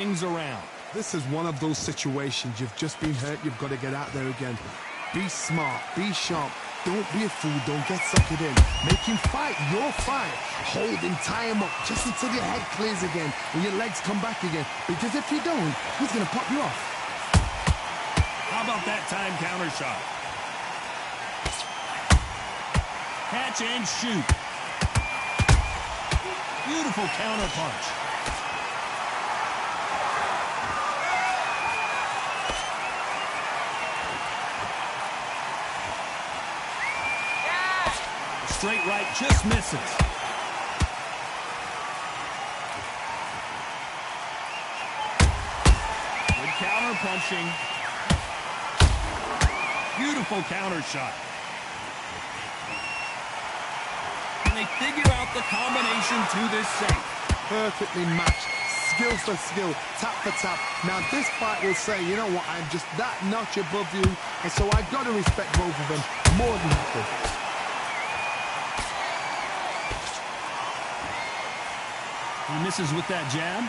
things around. This is one of those situations. You've just been hurt. You've got to get out there again. Be smart. Be sharp. Don't be a fool. Don't get suckered in. Make him fight your fight. Hold him, tie him up, just until your head clears again and your legs come back again. Because if you don't, he's going to pop you off. How about that time counter shot? Catch and shoot. Beautiful counter punch. Straight right just misses. Good counter punching. Beautiful counter shot. And they figure out the combination to this safe. Perfectly matched. Skill for skill, tap for tap. Now this fight will say, you know what, I'm just that notch above you, and so I've got to respect both of them more than happy. He misses with that jab.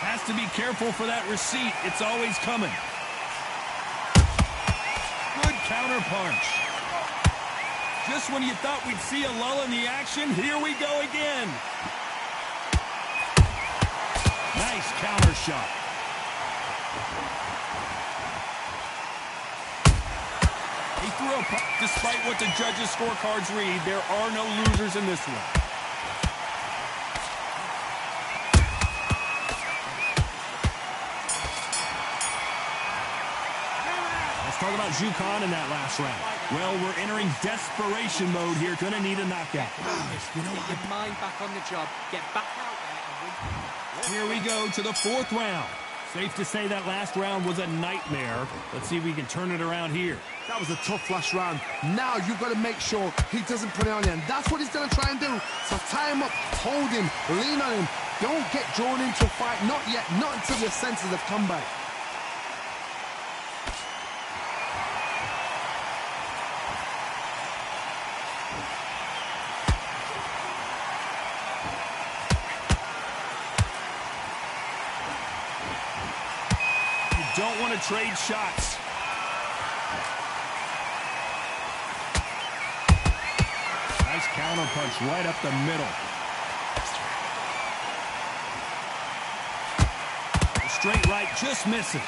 Has to be careful for that receipt. It's always coming. Good counter punch. Just when you thought we'd see a lull in the action, here we go again. Nice counter shot. He threw a punch. Despite what the judges' scorecards read, there are no losers in this one. Let's talk about Zhu Kan in that last round. Well, we're entering desperation mode here. Gonna need a knockout. You know, get your mind back on the job. Get back out there and win. Here we go to the fourth round. Safe to say that last round was a nightmare. Let's see if we can turn it around here. That was a tough last round. Now you've got to make sure he doesn't put it on you. And that's what he's going to try and do. So tie him up, hold him, lean on him. Don't get drawn into a fight. Not yet. Not until your senses have come back. Don't want to trade shots. Nice counter punch right up the middle. The straight right just misses.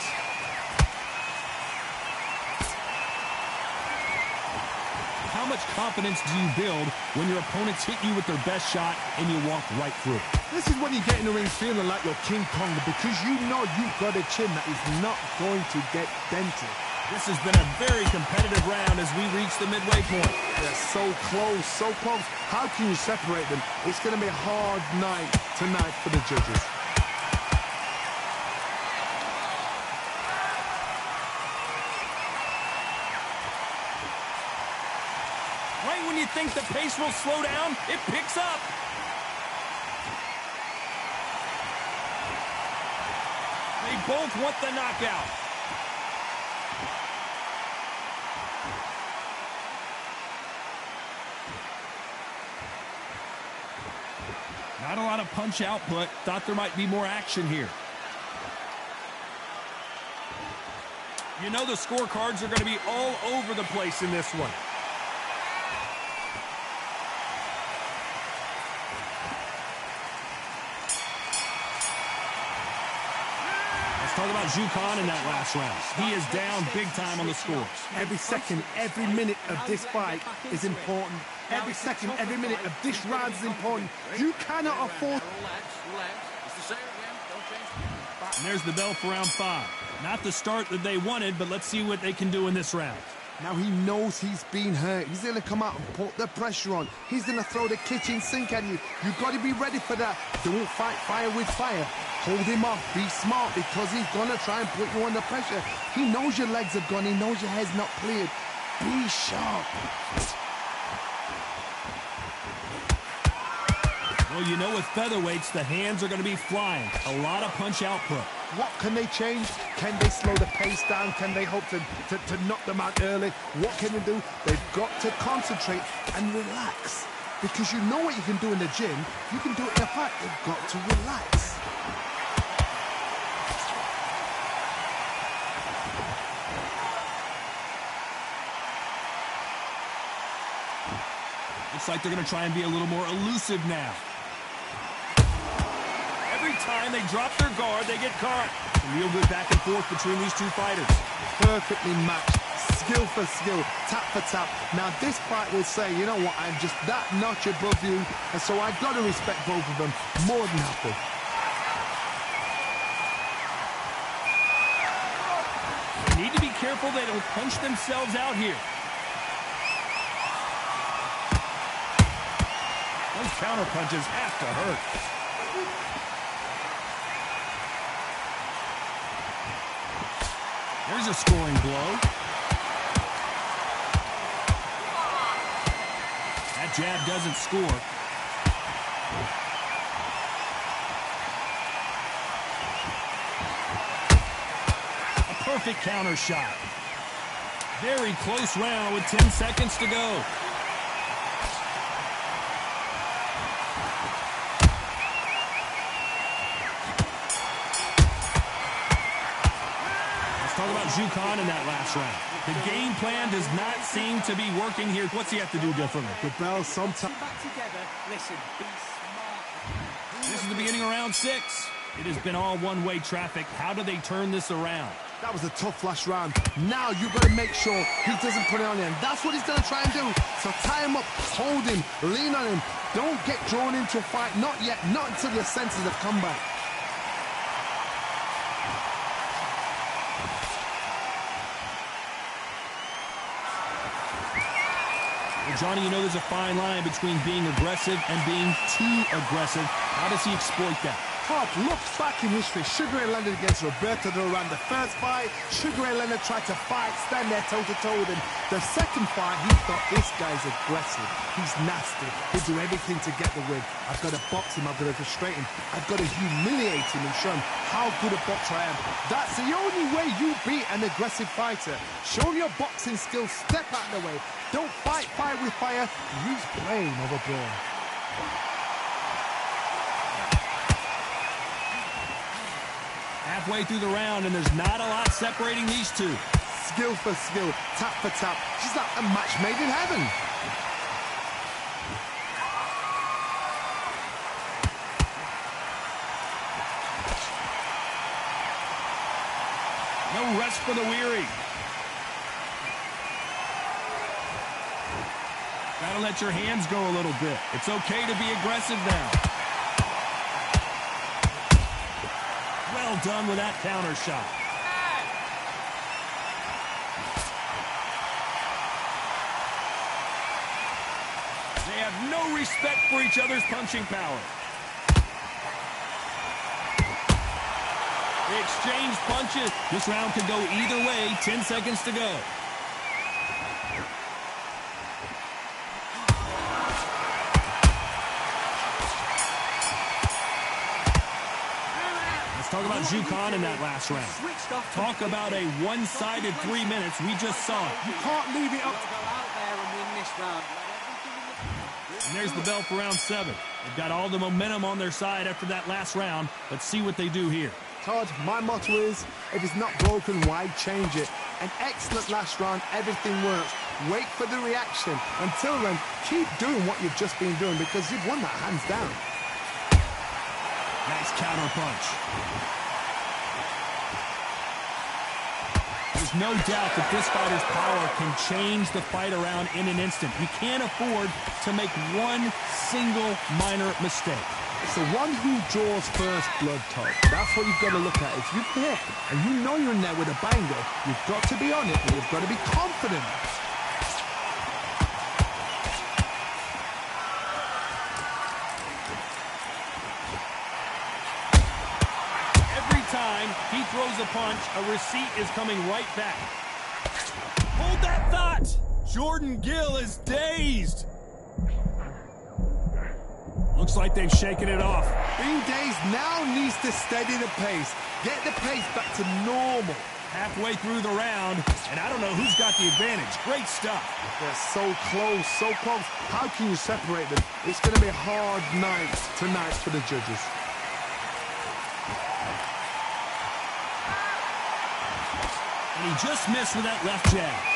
How much confidence do you build when your opponents hit you with their best shot and you walk right through it? This is when you get in the ring feeling like you're King Kong, because you know you've got a chin that is not going to get dented. This has been a very competitive round as we reach the midway point. They're so close, so close. How can you separate them? It's going to be a hard night tonight for the judges. Right when you think the pace will slow down, it picks up. They both want the knockout. Not a lot of punch output. Thought there might be more action here. You know the scorecards are going to be all over the place in this one. Talk about Zhu Kan in that last round. He is down big time on the scores. Every second, every minute of this fight is important. Every second, every minute of this round is important. You cannot afford... And there's the bell for round 5. Not the start that they wanted, but let's see what they can do in this round. Now he knows he's been hurt. He's going to come out and put the pressure on. He's going to throw the kitchen sink at you. You've got to be ready for that. Don't fight fire with fire. Hold him off. Be smart, because he's going to try and put you under pressure. He knows your legs are gone. He knows your head's not cleared. Be sharp. Well, you know with featherweights, the hands are going to be flying. A lot of punch output. What can they change? Can they slow the pace down? Can they hope to knock them out early? What can they do? They've got to concentrate and relax. Because you know what you can do in the gym, you can do it in a fight. They've got to relax. Looks like they're going to try and be a little more elusive now. Every time they drop their guard, they get caught. Some real good back and forth between these two fighters. Perfectly matched, skill for skill, tap for tap. Now this fight will say, you know what, I'm just that notch above you, and so I've got to respect both of them more than happy. They need to be careful they don't punch themselves out here. Those counter punches have to hurt. There's a scoring blow. That jab doesn't score. A perfect counter shot. Very close round with 10 seconds to go. Talk about Zhu Kan in that last round. The game plan does not seem to be working here. What's he have to do differently? The bell sometimes... Back together. Listen, be smart. This is the beginning of round 6. It has been all one-way traffic. How do they turn this around? That was a tough last round. Now you've got to make sure he doesn't put it on him. That's what he's going to try and do. So tie him up, hold him, lean on him. Don't get drawn into a fight. Not yet. Not until your senses have come back. Johnny, you know there's a fine line between being aggressive and being too aggressive. How does he exploit that? Todd, look back in history. Sugar Ray Leonard against Roberto Duran. The first fight, Sugar Ray Leonard tried to fight, stand there toe-to-toe with him. The second fight, he thought, this guy's aggressive. He's nasty. He'll do everything to get the win. I've got to box him. I've got to frustrate him. I've got to humiliate him and show him how good a boxer I am. That's the only way you beat an aggressive fighter. Show him your boxing skills. Step out of the way. Don't fight fire with fire. Use brain over brawn. Halfway through the round, and there's not a lot separating these two. Skill for skill, tap for tap. She's like a match made in heaven. No rest for the weary. Gotta let your hands go a little bit. It's okay to be aggressive now. Well done with that counter shot. They have no respect for each other's punching power. They exchange punches. This round could go either way. 10 seconds to go. Talk about Zhu Kan in that last round. Talk about a one-sided 3 minutes. We just saw it. You can't leave it up. Go out there and win this round. And there's the bell for round 7. They've got all the momentum on their side after that last round. Let's see what they do here. Todd, my motto is, if it's not broken, why change it? An excellent last round. Everything works. Wait for the reaction. Until then, keep doing what you've just been doing because you've won that hands down. Nice counter punch. There's no doubt that this fighter's power can change the fight around in an instant. You can't afford to make one single minor mistake. It's the one who draws first blood, Todd. That's what you've got to look at. If you're hit and you know you're in there with a banger, you've got to be on it and you've got to be confident. He throws a punch, a receipt is coming right back. Hold that thought! Jordan Gill is dazed. Looks Looks like they've shaken it off. Bean Days now needs to steady the pace. Get the pace back to normal. Halfway through the round, and I don't know who's got the advantage. Great stuff. They're so close, so close. How can you separate them? It's going to be a hard night tonight for the judges. And he just missed with that left jab.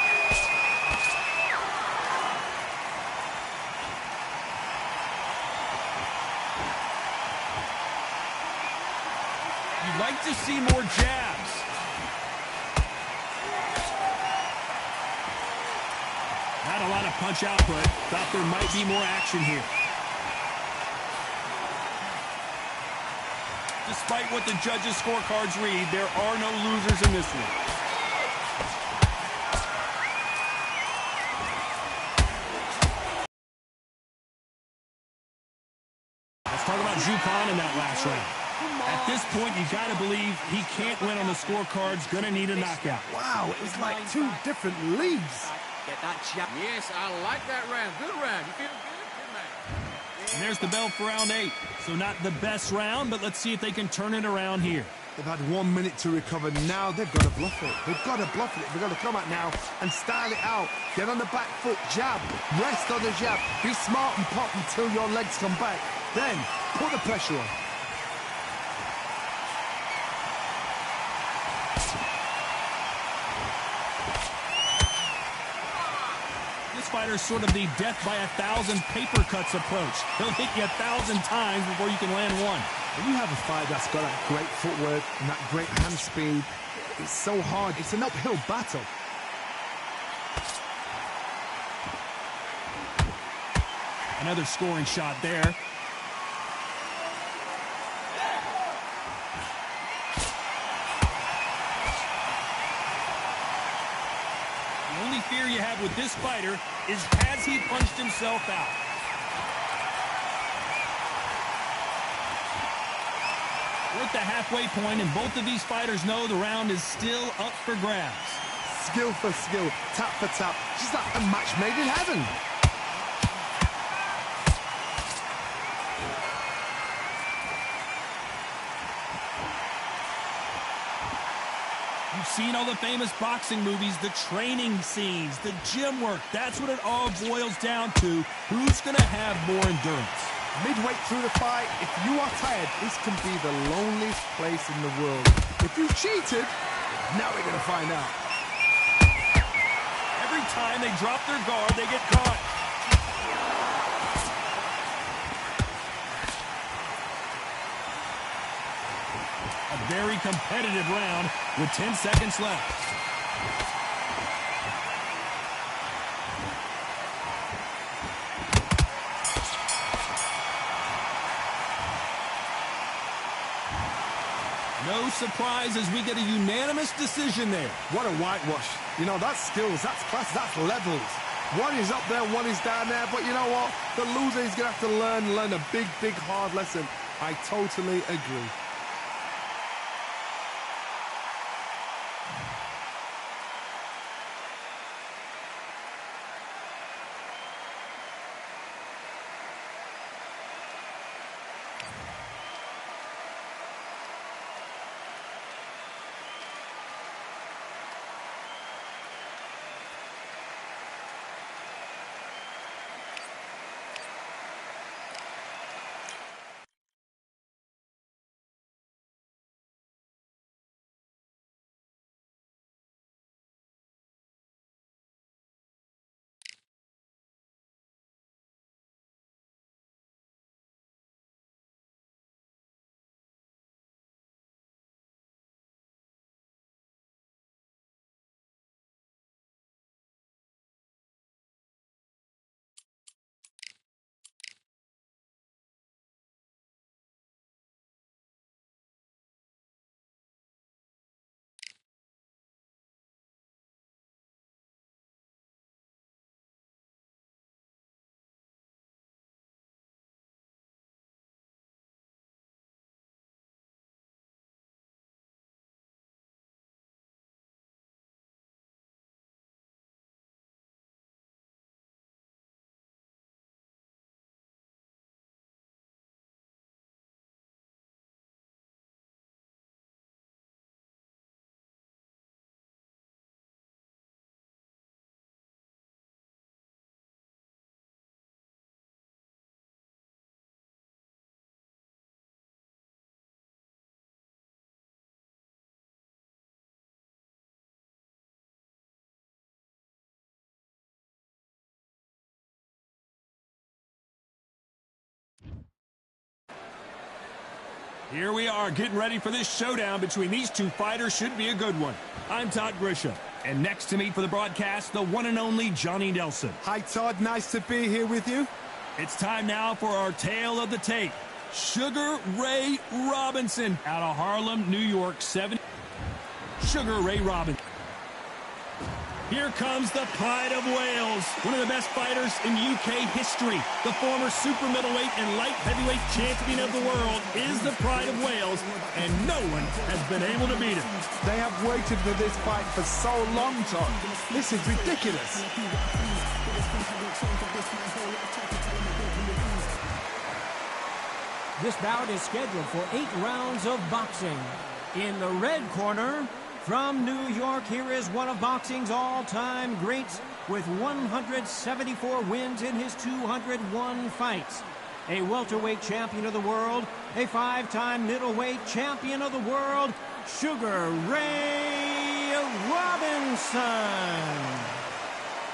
You'd like to see more jabs. Not a lot of punch output. Thought there might be more action here. Despite what the judges' scorecards read, there are no losers in this one. Let's talk about Zhu Kan in that last round. At this point, you got to believe he can't win on the scorecards. Going to need a knockout. Wow, it was like two different leagues. Get that jab. Yes, I like that round. Good round. You feel good? Good man. And there's the bell for round 8. So not the best round, but let's see if they can turn it around here. They've had 1 minute to recover. Now they've got to bluff it. They've got to bluff it. They've got to come out now and style it out. Get on the back foot, jab, rest on the jab. Be smart and pop until your legs come back. Then put the pressure on. This fighter's sort of the death by 1,000 paper cuts approach. He'll hit you 1,000 times before you can land one. When you have a fight that's got that great footwork and that great hand speed, it's so hard. It's an uphill battle. Another scoring shot there. The only fear you have with this fighter is, has he punched himself out? We're at the halfway point, and both of these fighters know the round is still up for grabs. Skill for skill, tap for tap. Just like a match made in heaven. You've seen all the famous boxing movies, the training scenes, the gym work. That's what it all boils down to. Who's going to have more endurance? Midway through the fight, if you are tired, this can be the loneliest place in the world. If you cheated, now we're going to find out. Every time they drop their guard, they get caught. A very competitive round with 10 seconds left. No surprise as we get a unanimous decision there. What a whitewash. You know, that's skills, that's class, that's levels. One is up there, one is down there, but you know what? The loser is going to have to learn a big, big, hard lesson. I totally agree. Here we are getting ready for this showdown between these two fighters. Should be a good one. I'm Todd Grisham, and next to me for the broadcast, the one and only Johnny Nelson. Hi, Todd. Nice to be here with you. It's time now for our tale of the tape. Sugar Ray Robinson out of Harlem, New York, 7. Sugar Ray Robinson. Here comes the Pride of Wales, one of the best fighters in UK history. The former super middleweight and light heavyweight champion of the world is the Pride of Wales, and no one has been able to beat him. They have waited for this fight for so long, Todd. This is ridiculous. This bout is scheduled for 8 rounds of boxing. In the red corner, from New York, here is one of boxing's all-time greats with 174 wins in his 201 fights. A welterweight champion of the world, a 5-time middleweight champion of the world, Sugar Ray Robinson.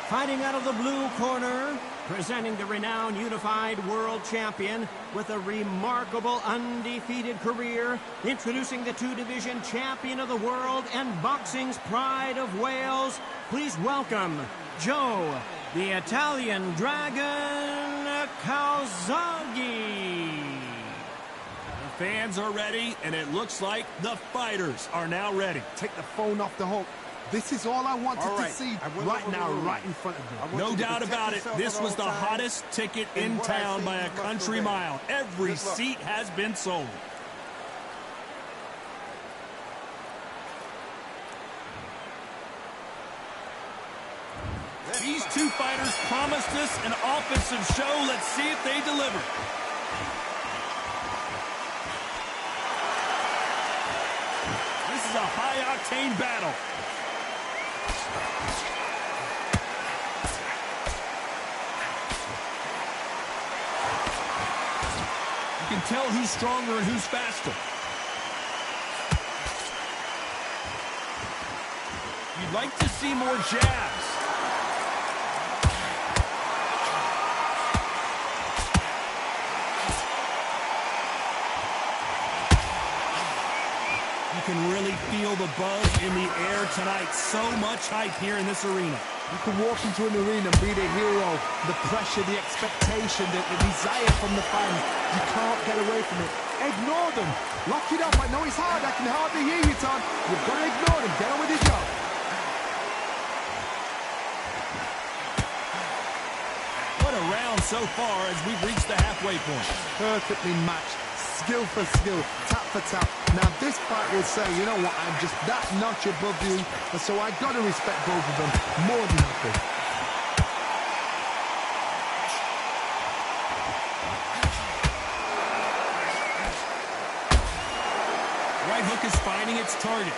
Fighting out of the blue corner, presenting the renowned unified world champion with a remarkable undefeated career, introducing the 2-division champion of the world and boxing's Pride of Wales, please welcome Joe, the Italian Dragon Calzaghe. The fans are ready, and it looks like the fighters are now ready. Take the phone off the hook. This is all I wanted to see right now, right in front of me. No doubt about it, this was the hottest ticket in town by a country mile. Every seat has been sold. These two fighters promised us an offensive show. Let's see if they deliver. This is a high-octane battle. You can tell who's stronger and who's faster. You'd like to see more jabs. You can really feel the buzz in the air tonight. So much hype here in this arena. You can walk into an arena and be the hero. The pressure, the expectation, the desire from the fans. You can't get away from it. Ignore them. Lock it up. I know it's hard. I can hardly hear you, Tom. You've got to ignore them. Get on with your job. What a round so far as we've reached the halfway point. Perfectly matched. Skill for skill. Tap for tap. Now this fight will say, you know what, I'm just that notch above you, and so I got to respect both of them more than nothing. Right hook is finding its target.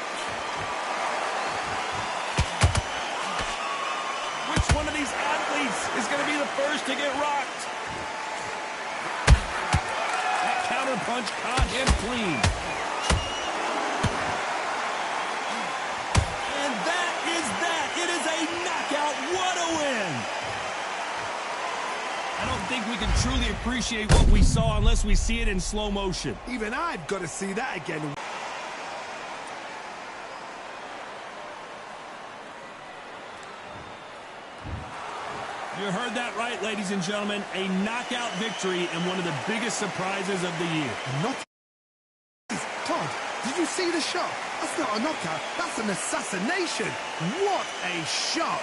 Which one of these athletes is going to be the first to get rocked? That counter punch caught him clean. What a win! I don't think we can truly appreciate what we saw unless we see it in slow motion. Even I've got to see that again. You heard that right, ladies and gentlemen. A knockout victory and one of the biggest surprises of the year. Not Todd, did you see the shot? That's not a knockout. That's an assassination. What a shot!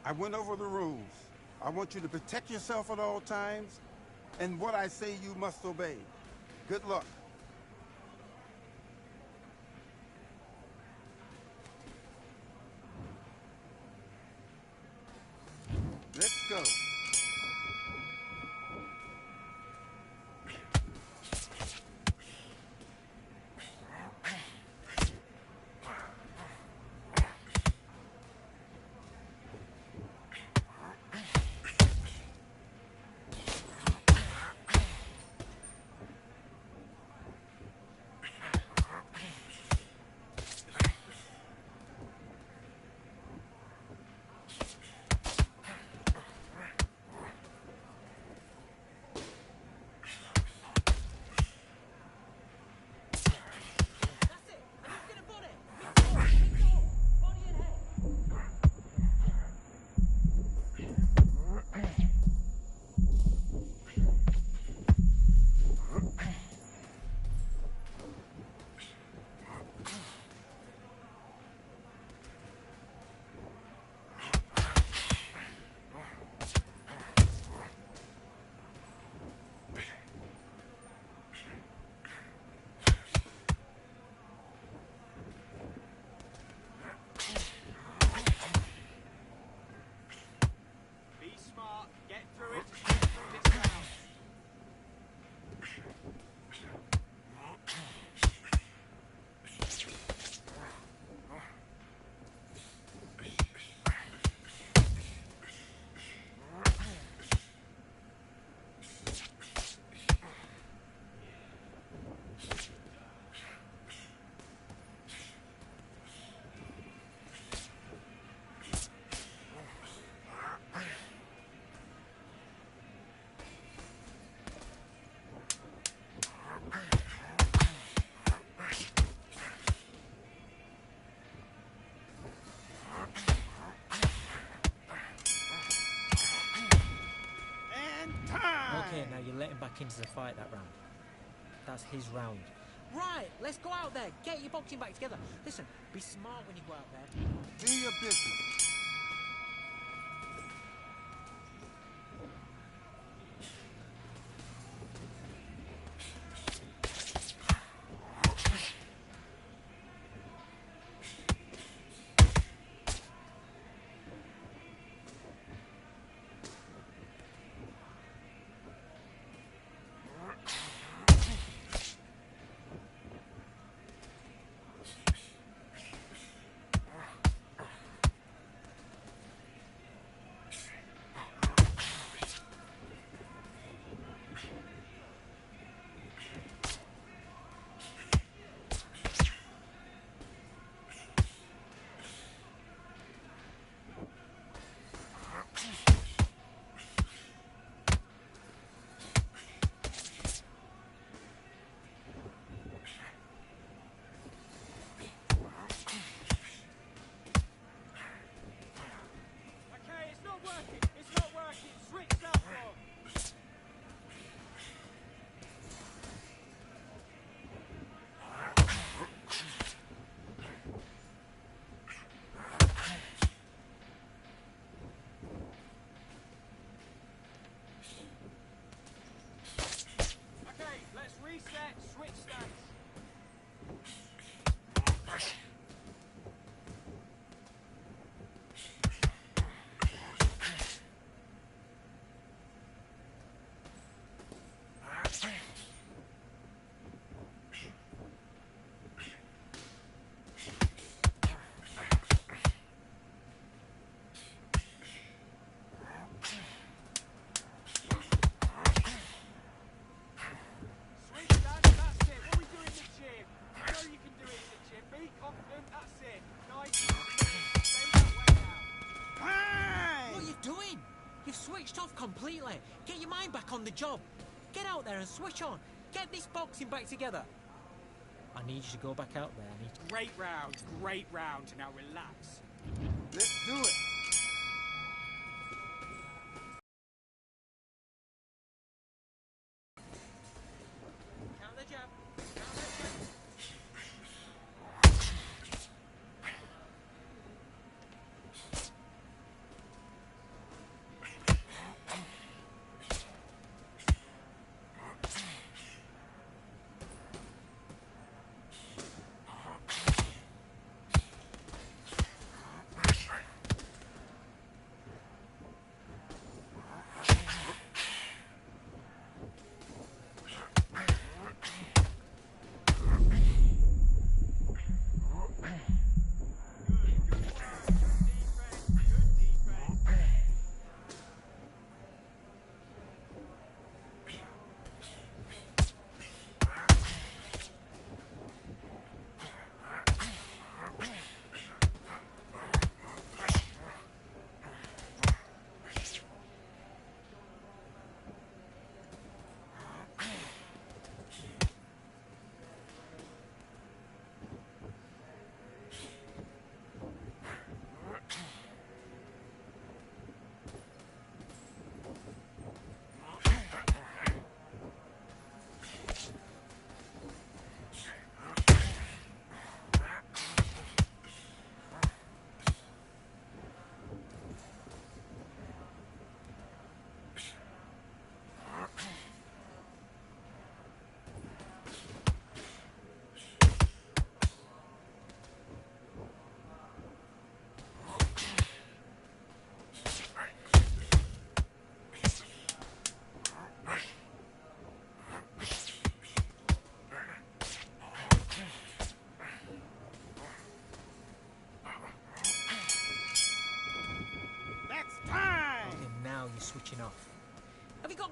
I went over the rules. I want you to protect yourself at all times, and what I say you must obey. Good luck. Let's go. Okay, now you're letting back into the fight that round. That's his round. Right, let's go out there. Get your boxing back together. Listen, be smart when you go out there. Do your business. Switched off completely. Get your mind back on the job. Get out there and switch on. Get this boxing back together. I need you to go back out there. Great round, great round. Now relax. Let's do it. Count the jab. Count the jab.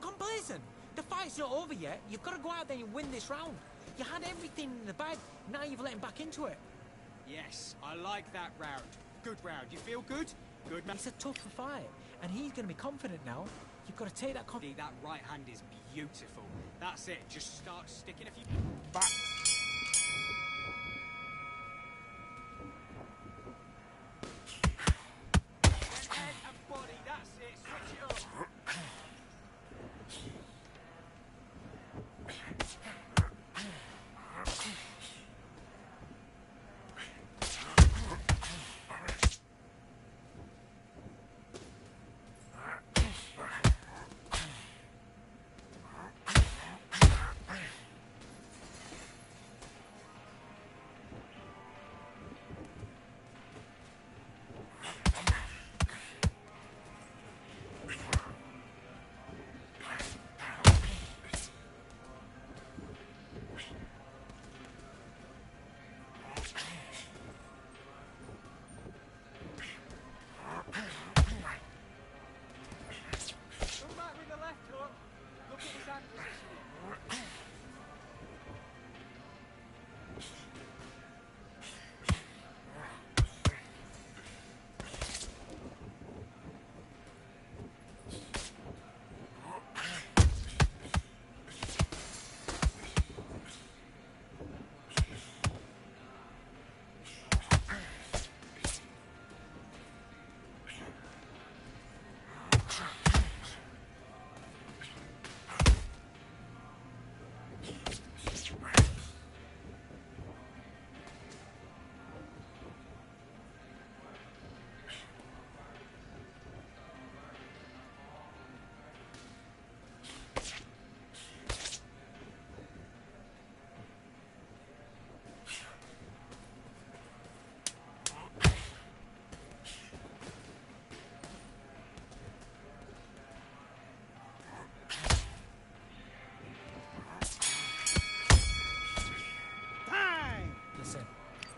complacent. The fight's not over yet. You've got to go out there and win this round. You had everything in the bag. Now you've let him back into it. Yes, I like that round. Good round. You feel good? Good, man. It's a tougher fight, and he's going to be confident now. You've got to take that confidence. That right hand is beautiful. That's it. Just start sticking a few... Back. Head and body. That's it. Switch it up.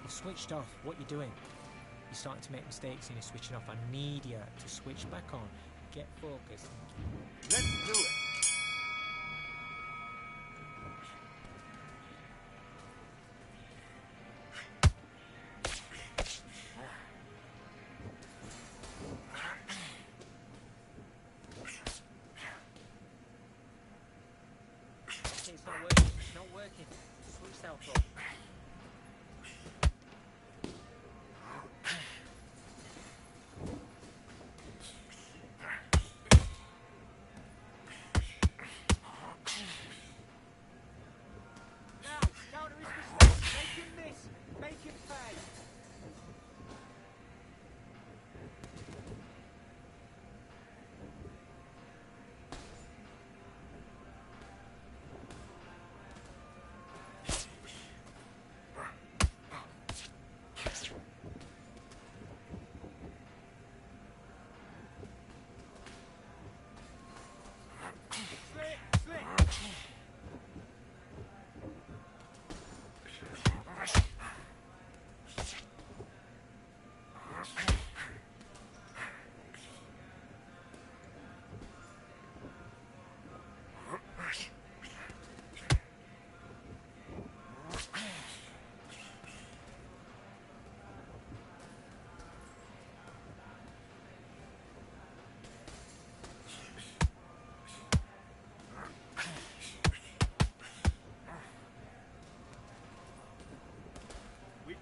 Switched off. What you doing? You're starting to make mistakes and you're switching off. I need you to switch back on. Get focused. Let's do it. Okay, it's not working. It's not working. Switch yourself up.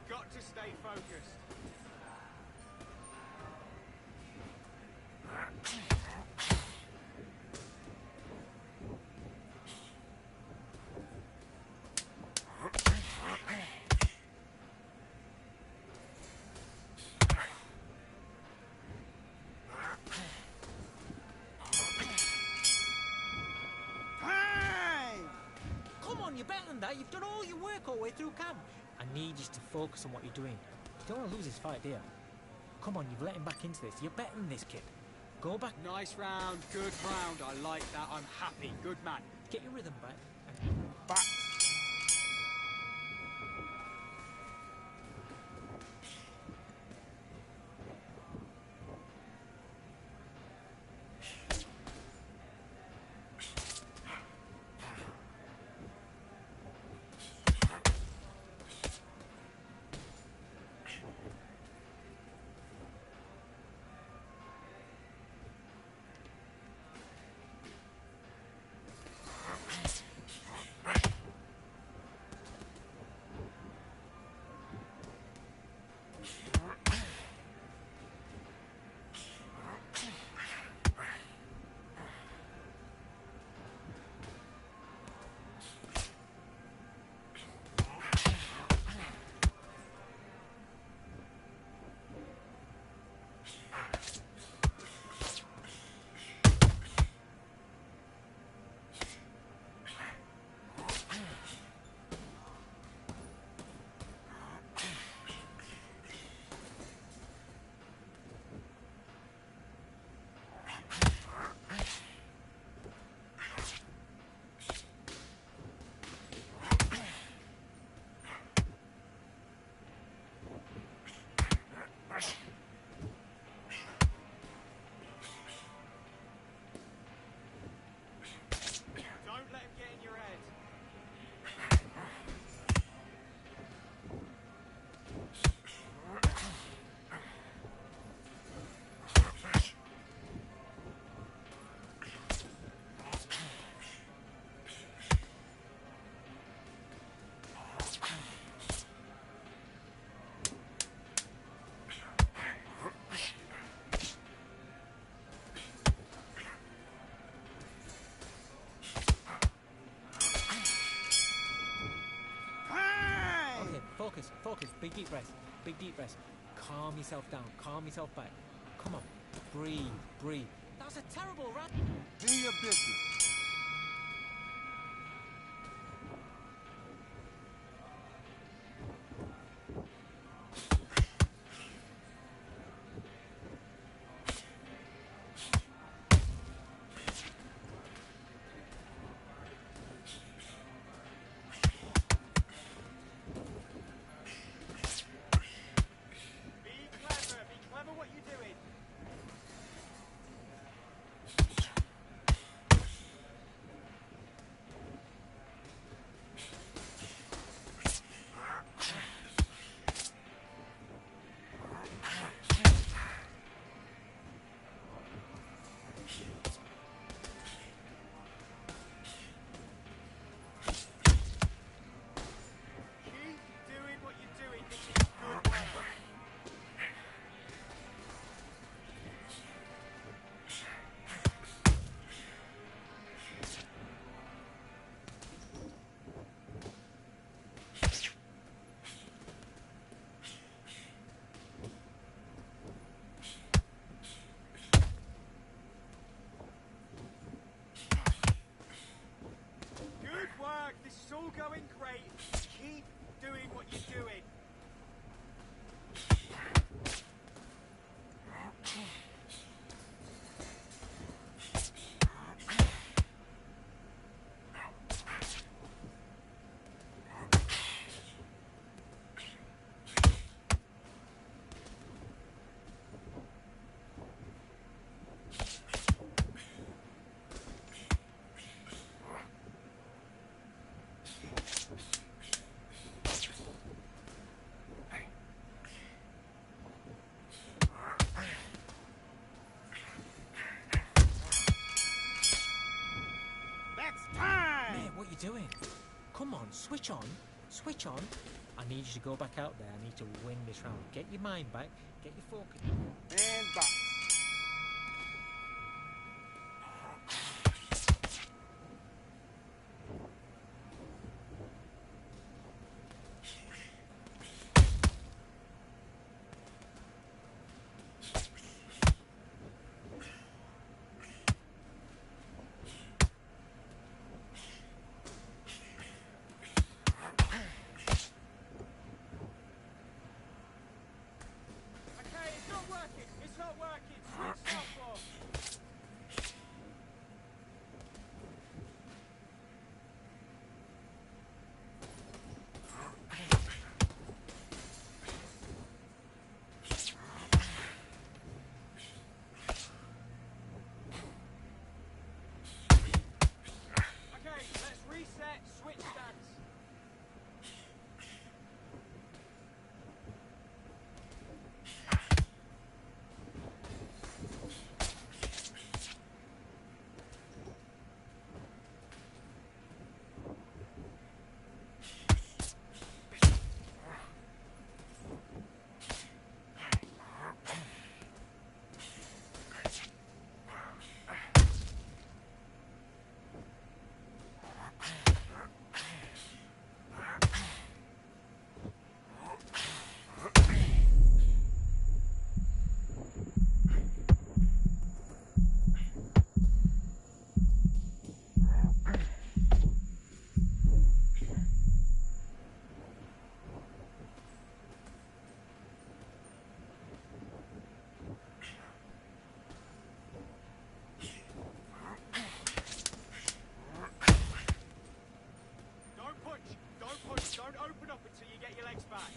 Got to stay focused. Come on, you're better than that. You've done all your work all the way through camp. I need you to focus on what you're doing. You don't want to lose this fight, do you? Come on, you've let him back into this. You're better than this, kid. Go back. Nice round, good round. I like that. I'm happy. Good man. Get your rhythm back. Back. Focus, focus. Big deep breath. Big deep breath. Calm yourself down. Calm yourself back. Come on. Breathe, breathe. That was a terrible round. Do your business. Be clever what you're doing. Keep doing what you're doing. This is good work. Good work. This is all going great. Keep doing what you're doing. That's time. Man, what you doing? Come on, switch on. Switch on. I need you to go back out there. I need to win this round. Get your mind back. Get your focus. And box. Okay, it's not working. It's not working. Switch softball. Okay, let's reset. Switch stance. Don't punch. Don't punch. Don't open up until you get your legs back.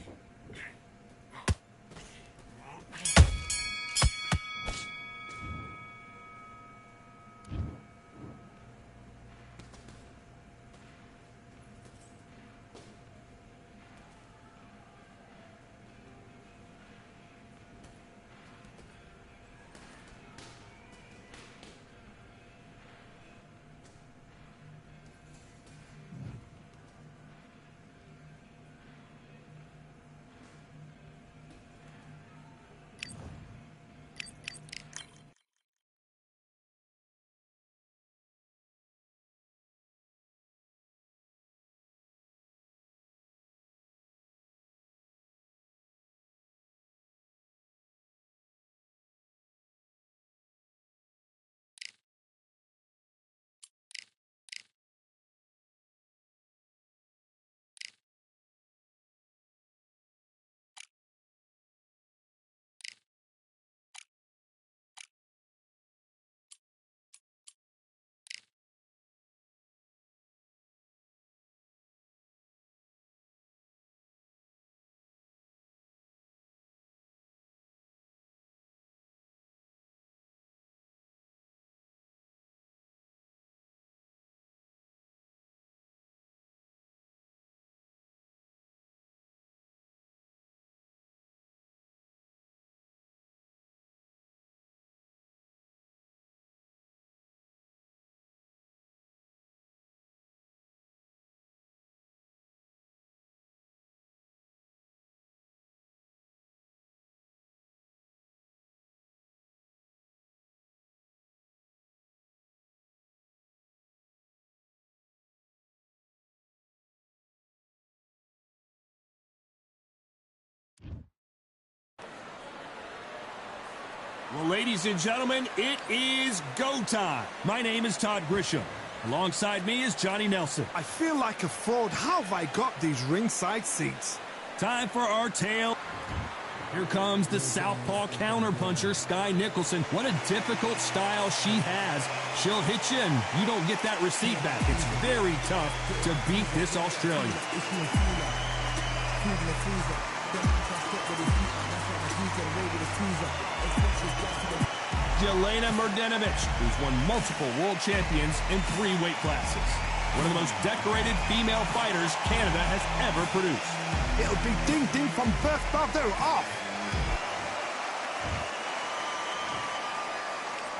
Well, ladies and gentlemen, it is go time. My name is Todd Grisham. Alongside me is Johnny Nelson. I feel like a fraud. How have I got these ringside seats? Time for our tale. Here comes the southpaw counterpuncher, Sky Nicholson. What a difficult style she has. She'll hit you and you don't get that receipt back. It's very tough to beat this Australian. Jelena Mrdenovic, who's won multiple world champions in 3 weight classes. One of the most decorated female fighters Canada has ever produced. It'll be ding-ding from Beth Bardo off.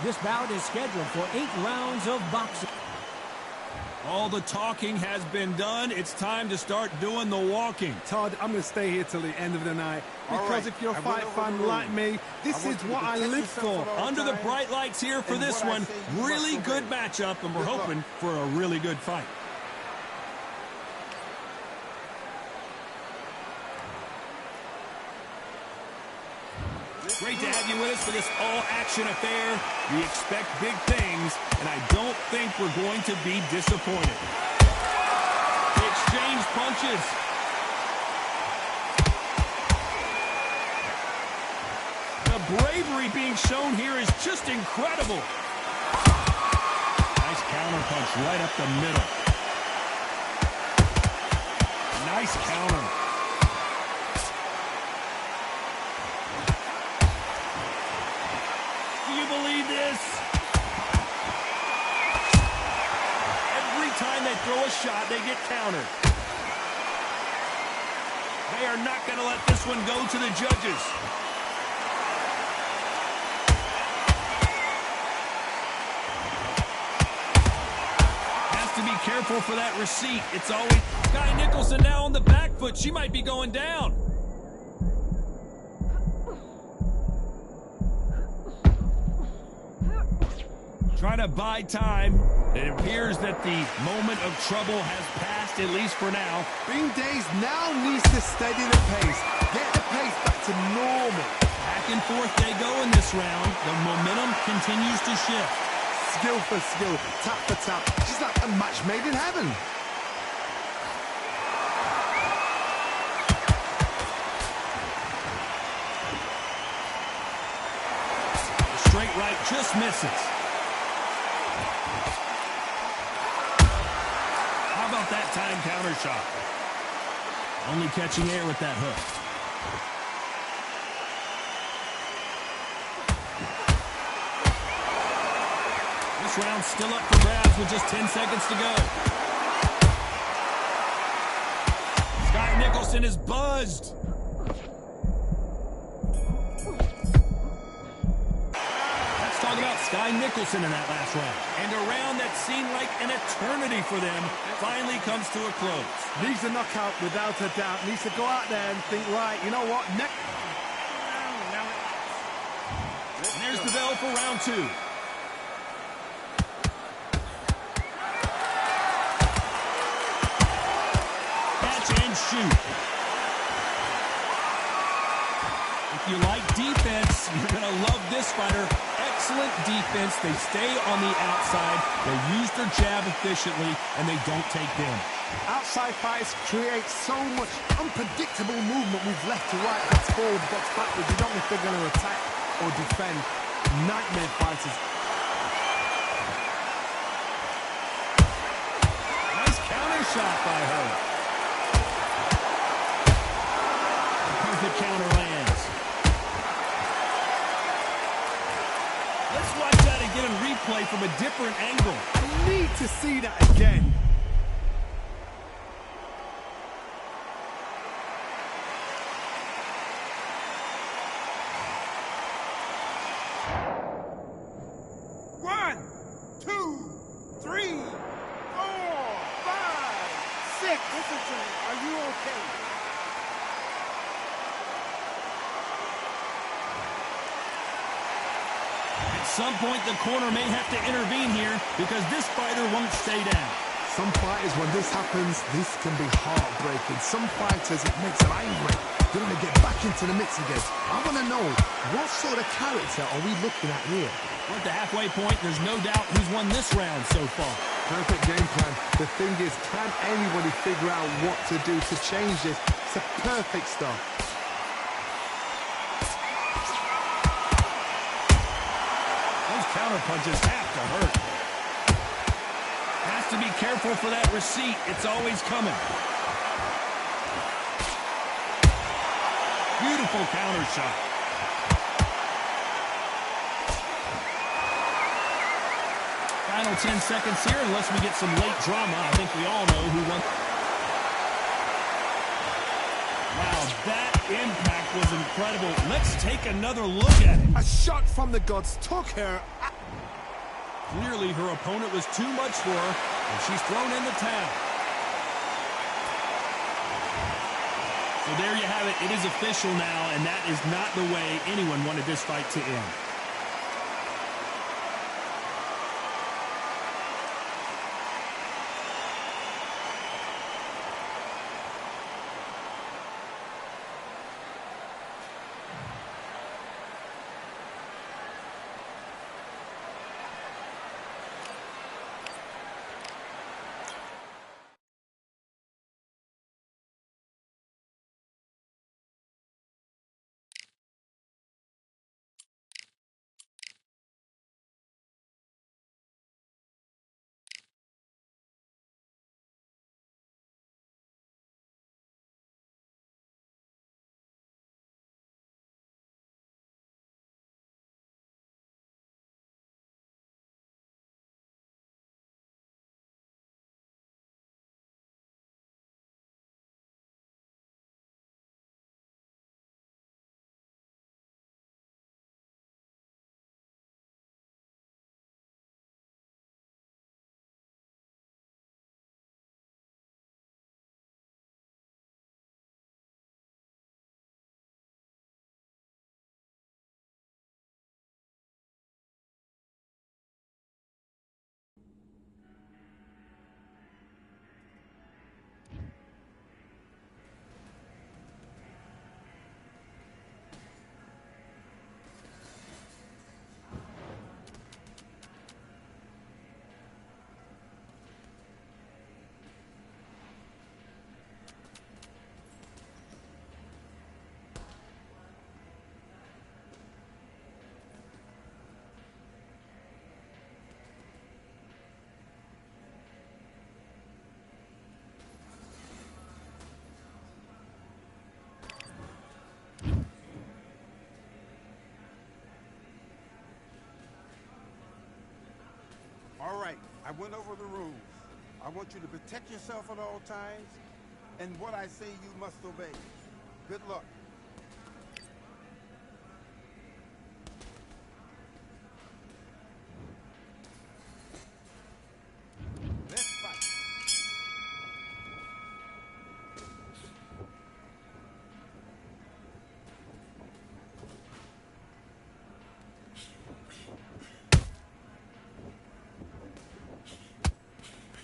This bout is scheduled for 8 rounds of boxing. All the talking has been done. It's time to start doing the walking. Todd, I'm going to stay here till the end of the night. Because right. if you're a I fight went over fan the like rules. me, this I is want you to what I protect live yourself for. at all Under the times. bright lights here for And this what I one, say, you really must good obey. matchup, and we're Good luck. hoping for a really good fight. Great to have you with us for this all-action affair. We expect big things, and I don't think we're going to be disappointed. They exchange punches. The bravery being shown here is just incredible. Nice counter punch right up the middle. Nice counter. Do you believe this? Every time they throw a shot, they get countered. They are not going to let this one go to the judges. Has to be careful for that receipt. It's always Sky Nicholson now on the back foot. She might be going down. Trying to buy time. It appears that the moment of trouble has passed, at least for now. Bean Days now needs to steady the pace. Get the pace back to normal. Back and forth they go in this round. The momentum continues to shift. Skill for skill, tap for tap. Just like a match made in heaven. The straight right just misses. How about that time counter shot? Only catching air with that hook. This round's still up for grabs with just 10 seconds to go. Sky Nicholson is buzzed. Let's talk about Sky Nicholson in that last round. And a round that seemed like an eternity for them finally comes to a close. Needs a knockout without a doubt. Needs to go out there and think, right, you know what? And there's the bell for round 2. Catch and shoot. If you like defense, you're going to love this fighter. Excellent defense. They stay on the outside. They use their jab efficiently, and they don't take damage. Outside fights create so much unpredictable movement with left to right, box forward, box backwards. You don't know if they're going to attack or defend. Nightmare fighters. Nice counter shot by her. The perfect counter lands. Let's watch that again and replay from a different angle. I need to see that again. One, two, three, 4, 5, 6. Listen to me. Are you okay? At some point, the corner may have to intervene here because this fighter won't stay down. Some fighters, when this happens, this can be heartbreaking. Some fighters, it makes them angry. They're going to get back into the mix again. I want to know, what sort of character are we looking at here? We're at the halfway point. There's no doubt who's won this round so far. Perfect game plan. The thing is, can anybody figure out what to do to change this? It's a perfect start. Those counter punches have to hurt. Has to be careful for that receipt. It's always coming. Beautiful counter shot. Final 10 seconds here, unless we get some late drama. I think we all know who won. Wow, that impact was incredible. Let's take another look at it. A shot from the gods took her. Clearly, her opponent was too much for her, and she's thrown in the towel. So there you have it. It is official now, and that is not the way anyone wanted this fight to end. All right, I went over the rules. I want you to protect yourself at all times, and what I say you must obey. Good luck. Let's fight.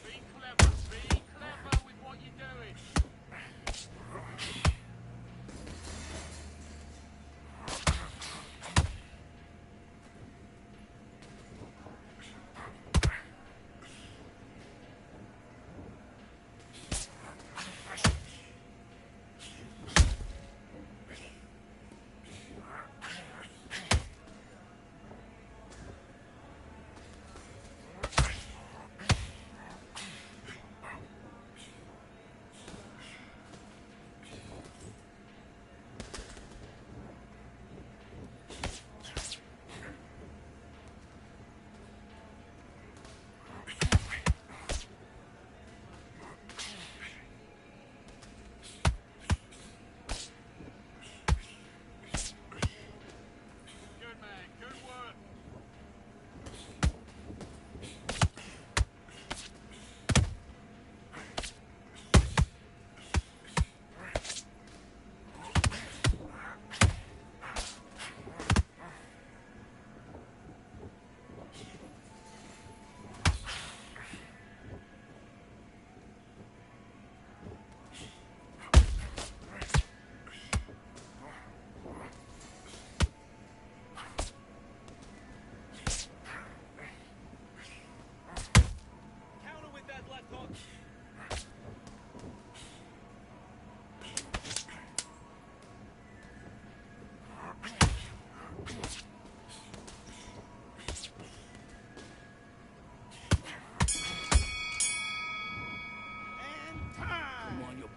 Be clever with what you're doing.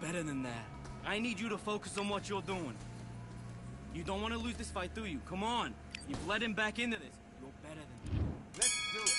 better than that. I need you to focus on what you're doing. You don't want to lose this fight, do you? Come on. You've let him back into this. You're better than... Let's do it.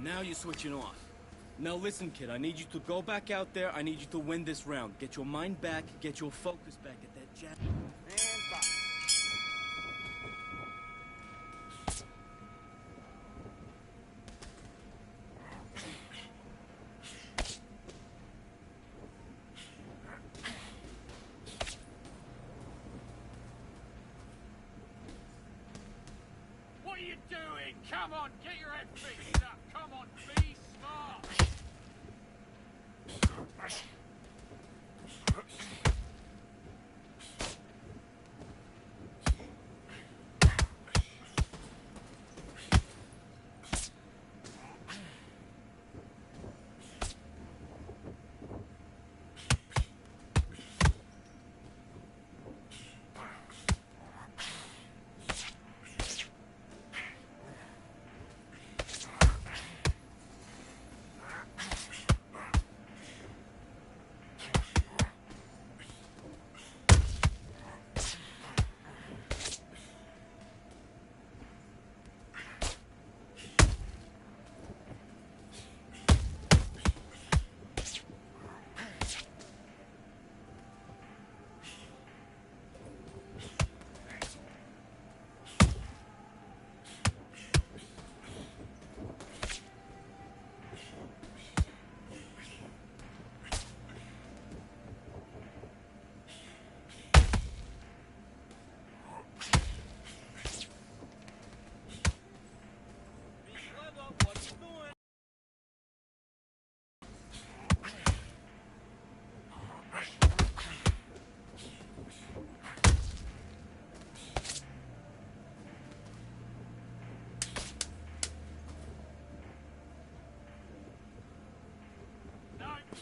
Now you're switching off. Now listen, kid, I need you to go back out there. I need you to win this round. Get your mind back, get your focus back at that jab. And box. What are you doing? Come on, get your head fixed up. Come on, be smart.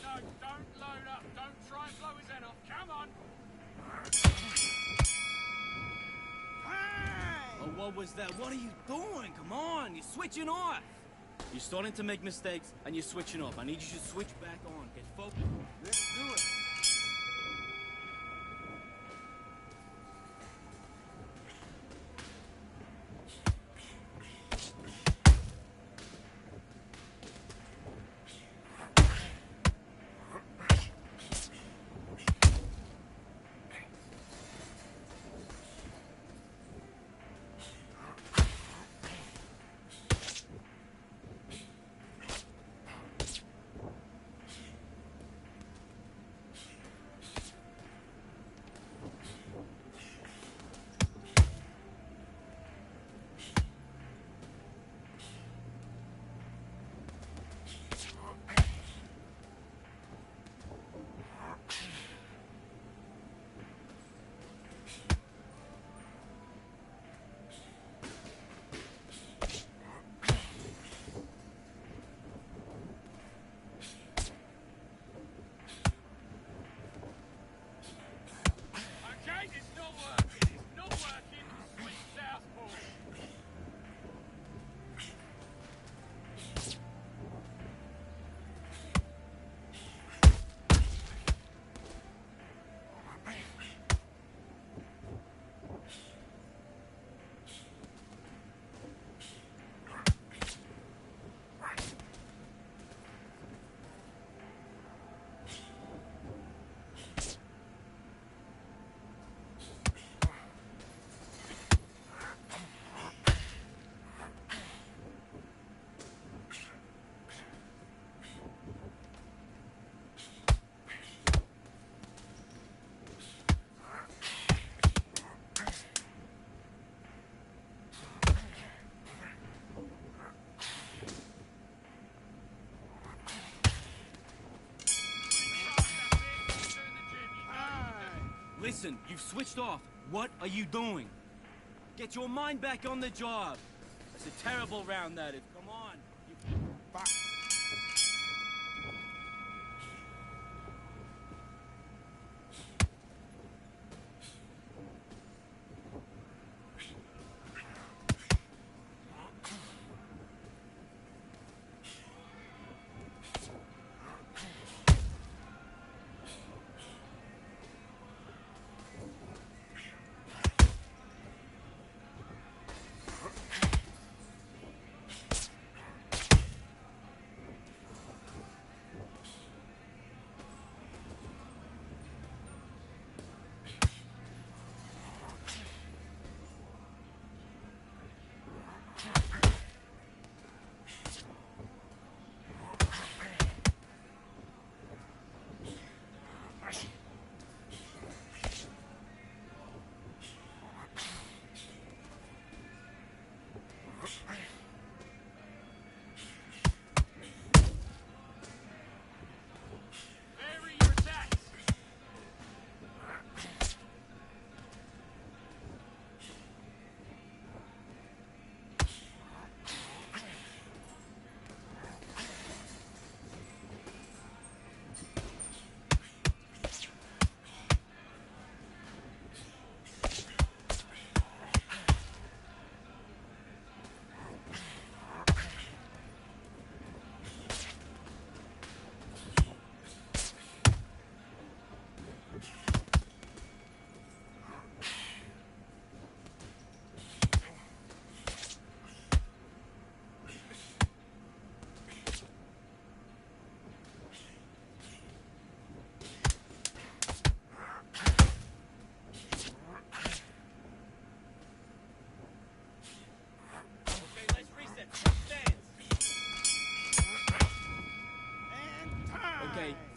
No, don't load up. Don't try and blow his head off. Come on. Oh, what was that? What are you doing? Come on, you're switching off. You're starting to make mistakes, and you're switching off. I need you to switch back on. Get focused. Let's do it. Listen, you've switched off. What are you doing? Get your mind back on the job. It's a terrible round, that is. Come on.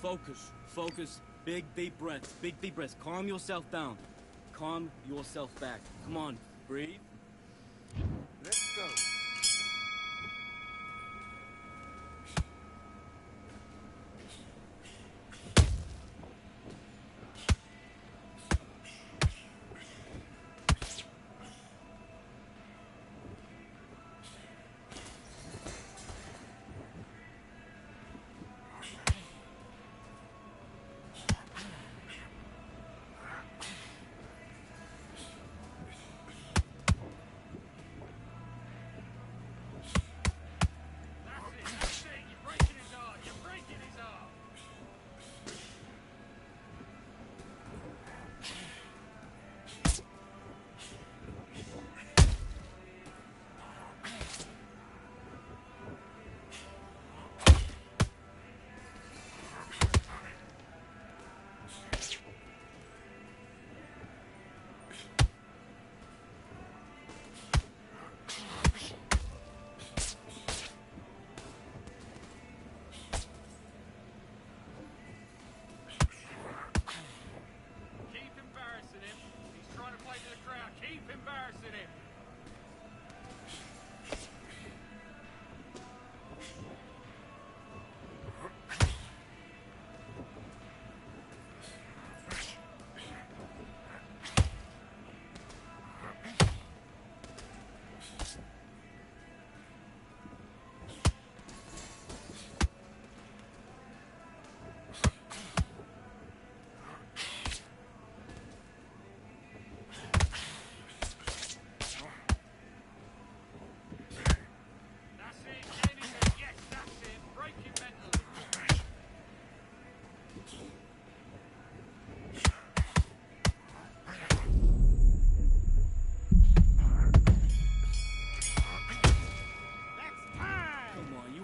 Focus, focus. Big deep breaths, big deep breaths. Calm yourself down. Calm yourself back. Come on, breathe. Let's go.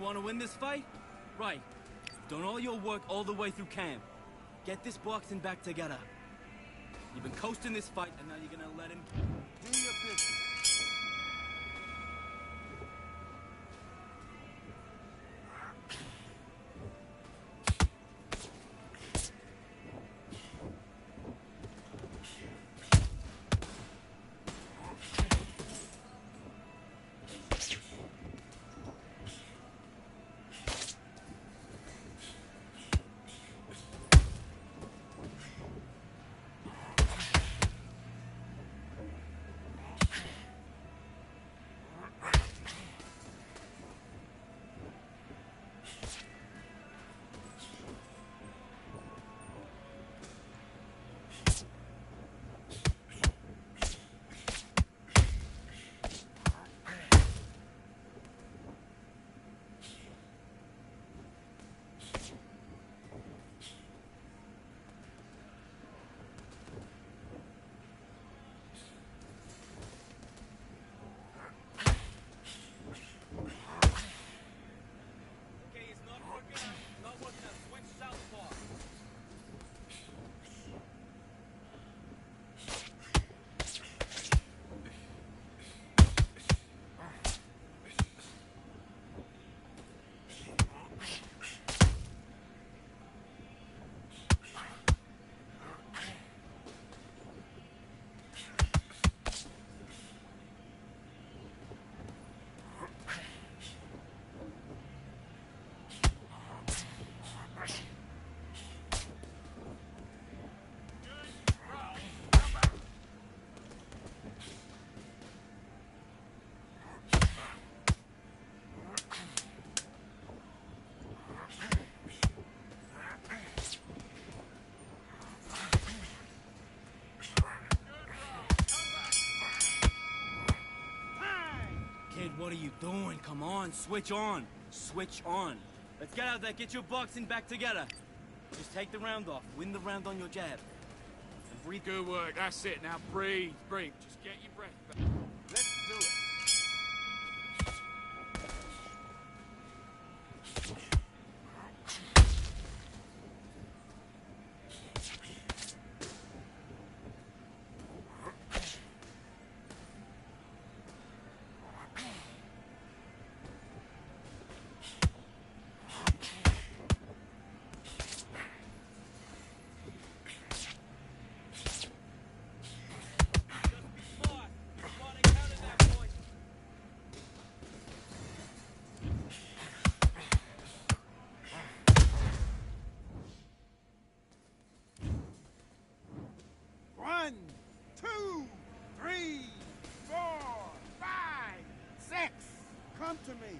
Want to win this fight? Right. Done all your work all the way through camp. Get this boxing back together. You've been coasting this fight, and now you're gonna let him... Do your business. doing? Come on, switch on. Switch on. Let's get out there, get your boxing back together. Just take the round off. Win the round on your jab. And breathe. Good work. That's it. Now breathe, breathe. Just get your breath back. Let's do it. One, two, three, 4, 5, 6. Come to me.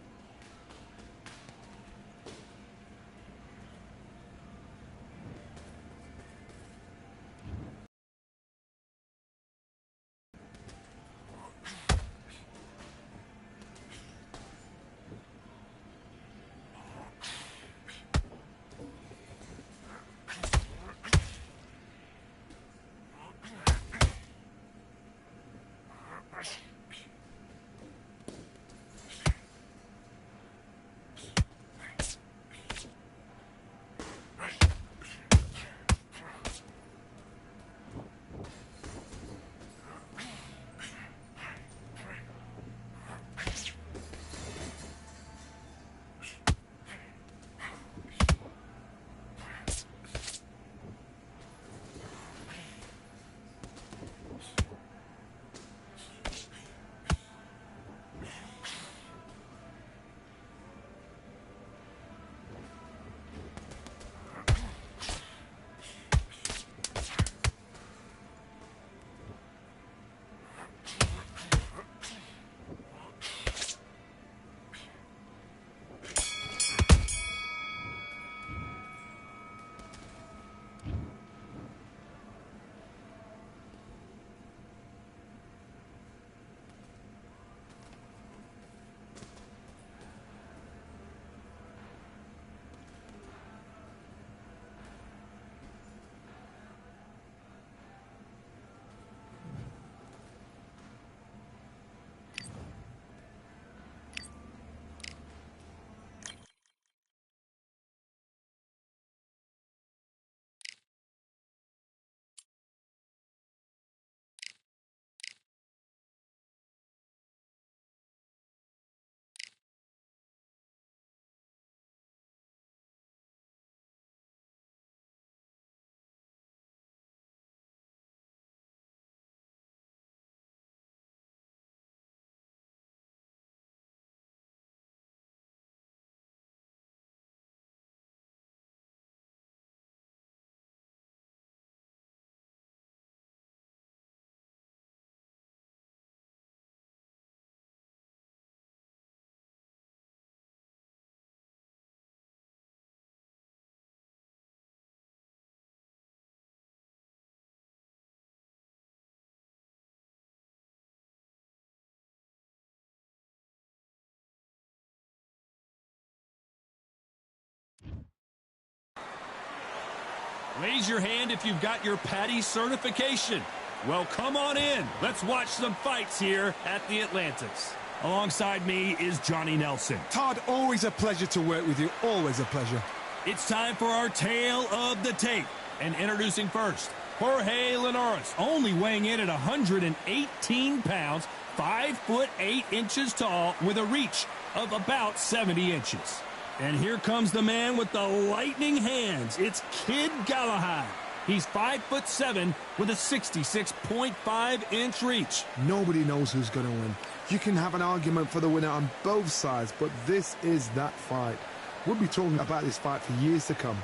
Raise your hand if you've got your Paddy certification. Well, come on in. Let's watch some fights here at the Atlantis. Alongside me is Johnny Nelson. Todd, always a pleasure to work with you. Always a pleasure. It's time for our tale of the tape. And introducing first, Jorge Linares, only weighing in at 118 pounds, 5'8" tall, with a reach of about 70 inches. And here comes the man with the lightning hands. It's Kid Galahad. He's 5'7" with a 66.5-inch reach. Nobody knows who's going to win. You can have an argument for the winner on both sides, but this is that fight. We'll be talking about this fight for years to come.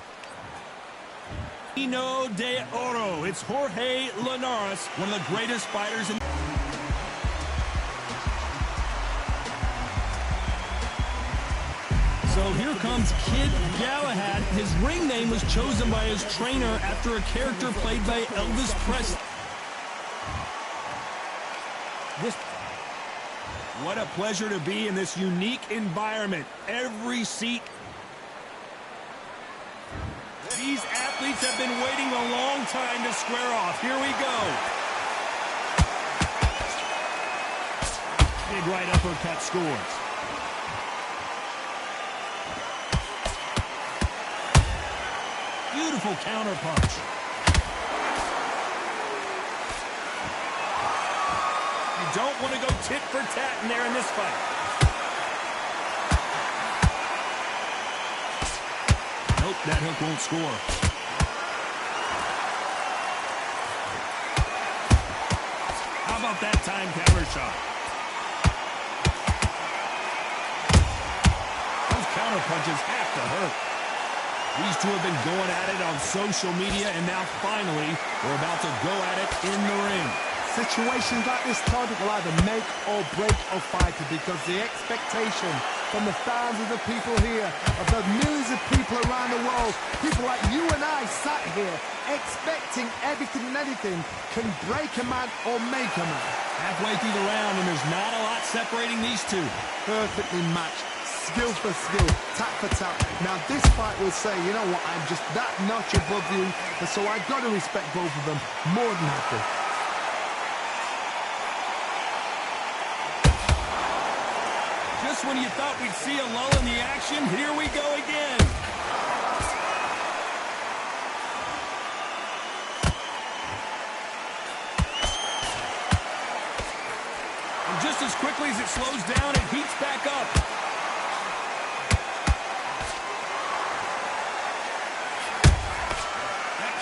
Reino de Oro. It's Jorge Linares, one of the greatest fighters in... So here comes Kid Galahad. His ring name was chosen by his trainer after a character played by Elvis Presley. What a pleasure to be in this unique environment. Every seat. These athletes have been waiting a long time to square off. Here we go. Big right uppercut scores. Beautiful counter punch. You don't want to go tit for tat in there in this fight. Nope, that hook won't score. How about that time counter shot? Those counter punches have to hurt. These two have been going at it on social media, and now finally, we're about to go at it in the ring. Situations like this, Todd, will either make or break a fighter because the expectation from the thousands of people here, of the millions of people around the world, people like you and I sat here expecting everything and anything can break a man or make a man. Halfway through the round, and there's not a lot separating these two. Perfectly matched. Skill for skill, tap for tap. Now this fight will say, you know what, I'm just that notch above you, and so I've got to respect both of them more than happy. Just when you thought we'd see a lull in the action, here we go again. And just as quickly as it slows down, it heats back up.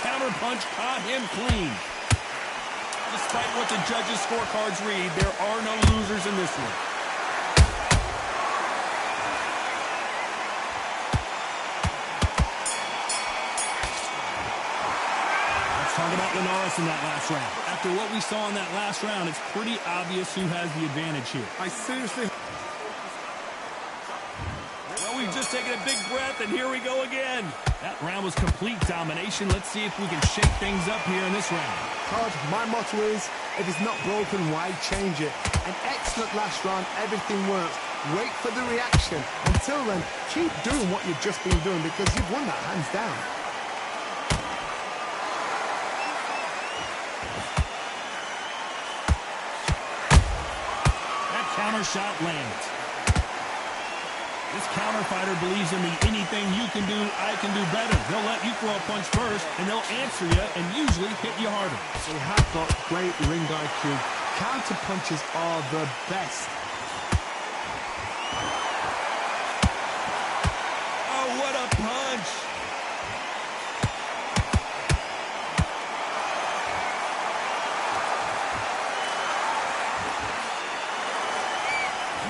Counter punch caught him clean. Despite what the judges' scorecards read, there are no losers in this one. Let's talk about Linares in that last round. After what we saw in that last round, it's pretty obvious who has the advantage here. I seriously... Well, we've just taken a big breath, and here we go again. That round was complete domination. Let's see if we can shake things up here in this round. Todd, my motto is, if it's not broken, why change it? An excellent last round, everything works. Wait for the reaction. Until then, keep doing what you've just been doing because you've won that hands down. That counter shot lands. This counter fighter believes in the anything you can do, I can do better. They'll let you throw a punch first, and they'll answer you and usually hit you harder. They have got great ring IQ. Counter punches are the best. Oh, what a punch!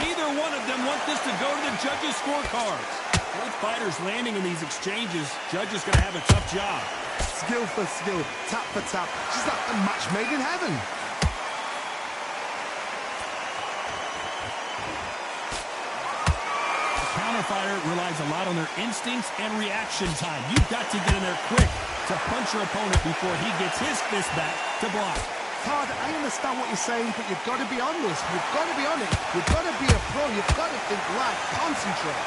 Neither one of them want this to go to the judges' scorecards. Both fighters landing in these exchanges. Judges going to have a tough job. Skill for skill, tap for tap. Just like a match made in heaven. The counter fighter relies a lot on their instincts and reaction time. You've got to get in there quick to punch your opponent before he gets his fist back to block. Todd, I understand what you're saying, but you've got to be on this. You've got to be on it. You've got to be a pro. You've got to think right. Concentrate.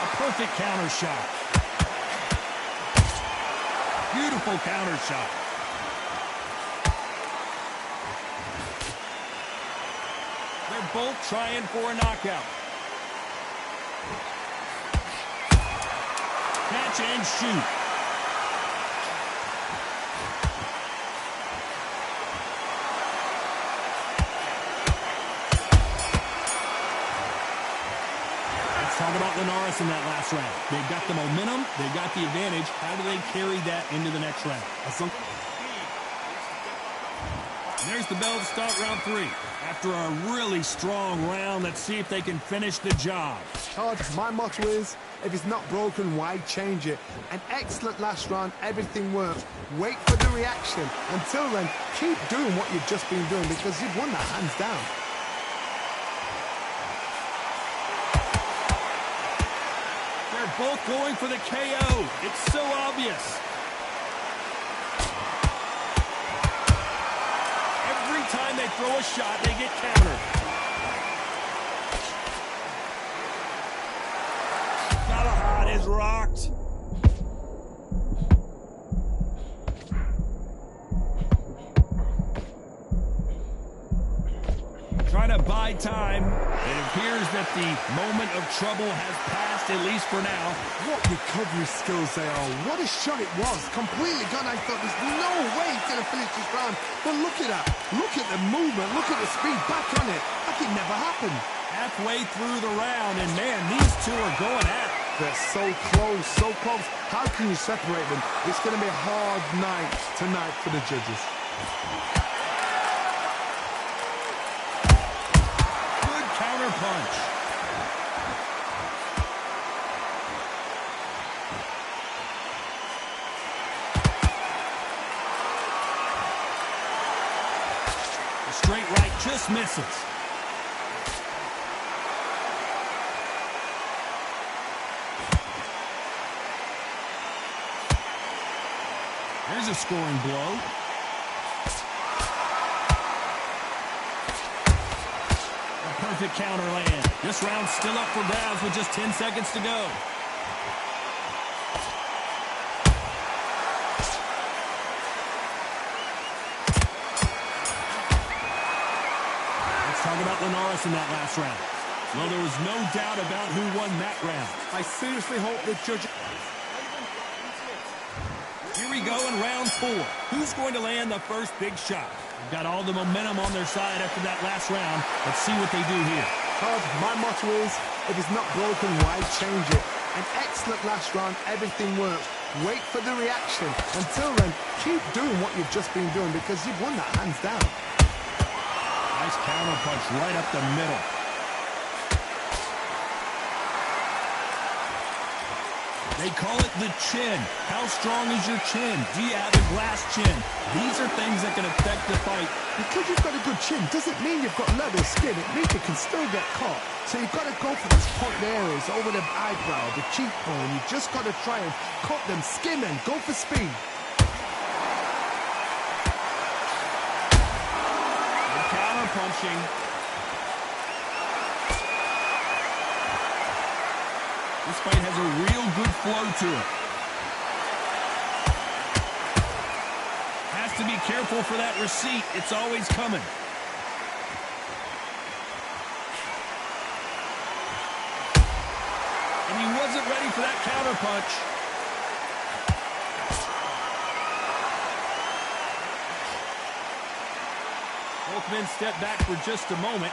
A perfect counter shot. Beautiful counter shot. They're both trying for a knockout. Catch and shoot. Talk about Linares in that last round. They've got the momentum. They've got the advantage. How do they carry that into the next round? There's the bell to start round 3. After a really strong round, let's see if they can finish the job. Todd, my motto is, if it's not broken, why change it? An excellent last round, everything works. Wait for the reaction. Until then, keep doing what you've just been doing because you've won that hands down. Both going for the KO. It's so obvious. Every time throw a shot, they get countered. Galahad is rocked. Trying to buy time. It appears that the moment of trouble has passed, at least for now. What recovery skills they are. What a shot it was. Completely gone. I thought there's no way he's going to finish this round. But look at that. Look at the movement. Look at the speed. Back on it. Like it never happened. Halfway through the round, and man, these two are going at it. They're so close, so close. How can you separate them? It's going to be a hard night tonight for the judges. Counter punch. The straight right just misses. There's a scoring blow. Perfect counter land. This round's still up for grabs with just 10 seconds to go. Let's talk about Linares in that last round. Well, there was no doubt about who won that round. I seriously hope the judge... Here we go in round 4. Who's going to land the first big shot? They've got all the momentum on their side after that last round. Let's see what they do here. Todd, my motto is, if it's not broken, why change it? An excellent last round, everything works. Wait for the reaction. Until then, keep doing what you've just been doing because you've won that hands down. Nice counter punch right up the middle. They call it the chin. How strong is your chin? Do you have a glass chin? These are things that can affect the fight. Because you've got a good chin doesn't mean you've got leather skin. It means you can still get caught. So you've got to go for those point areas over the eyebrow, the cheekbone. You've just got to try and cut them, skim and go for speed. And counter punching. This fight has a real good flow to it. Has to be careful for that receipt. It's always coming. And he wasn't ready for that counter punch. Both men step back for just a moment.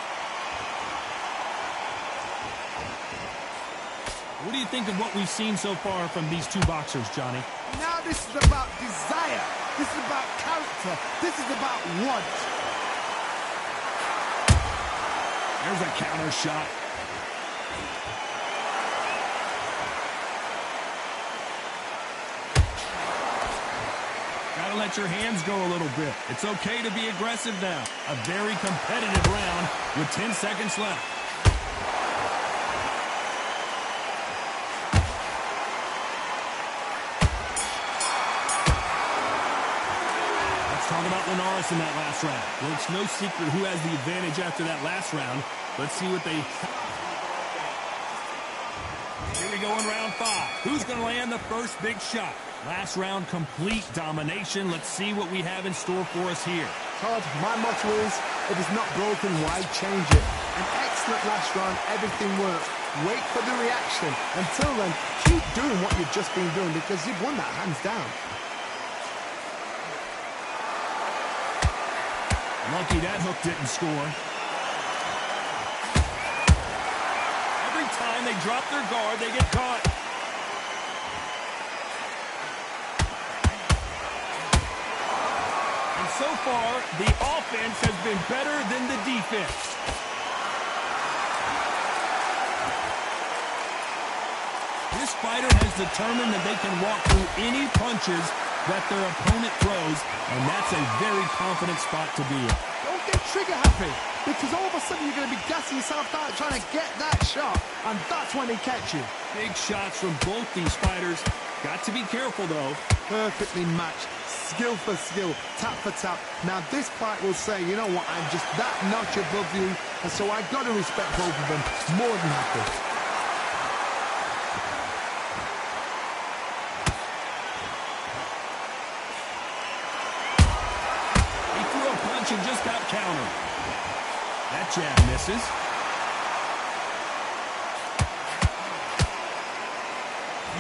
What do you think of what we've seen so far from these two boxers, Johnny? Now this is about desire. This is about character. This is about want. There's a counter shot. Gotta let your hands go a little bit. It's okay to be aggressive now. A very competitive round with 10 seconds left. Talk about Linares in that last round. Well, it's no secret who has the advantage after that last round. Let's see what they... Here we go in round 5. Who's going to land the first big shot? Last round, complete domination. Let's see what we have in store for us here. Todd, my motto is, if it's not broken, why change it? An excellent last round, everything works. Wait for the reaction. Until then, keep doing what you've just been doing because you've won that hands down. Lucky that hook didn't score. Every time they drop their guard, they get caught. And so far, the offense has been better than the defense. This fighter has determined that they can walk through any punches that their opponent throws, and that's a very confident spot to be in. Don't get trigger happy, because all of a sudden you're going to be gassing yourself out trying to get that shot, and that's when they catch you. Big shots from both these fighters. Got to be careful, though. Perfectly matched. Skill for skill, tap for tap. Now this fight will say, you know what, I'm just that notch above you, and so I've got to respect both of them more than happy. He threw a punch and just got countered. That jab misses.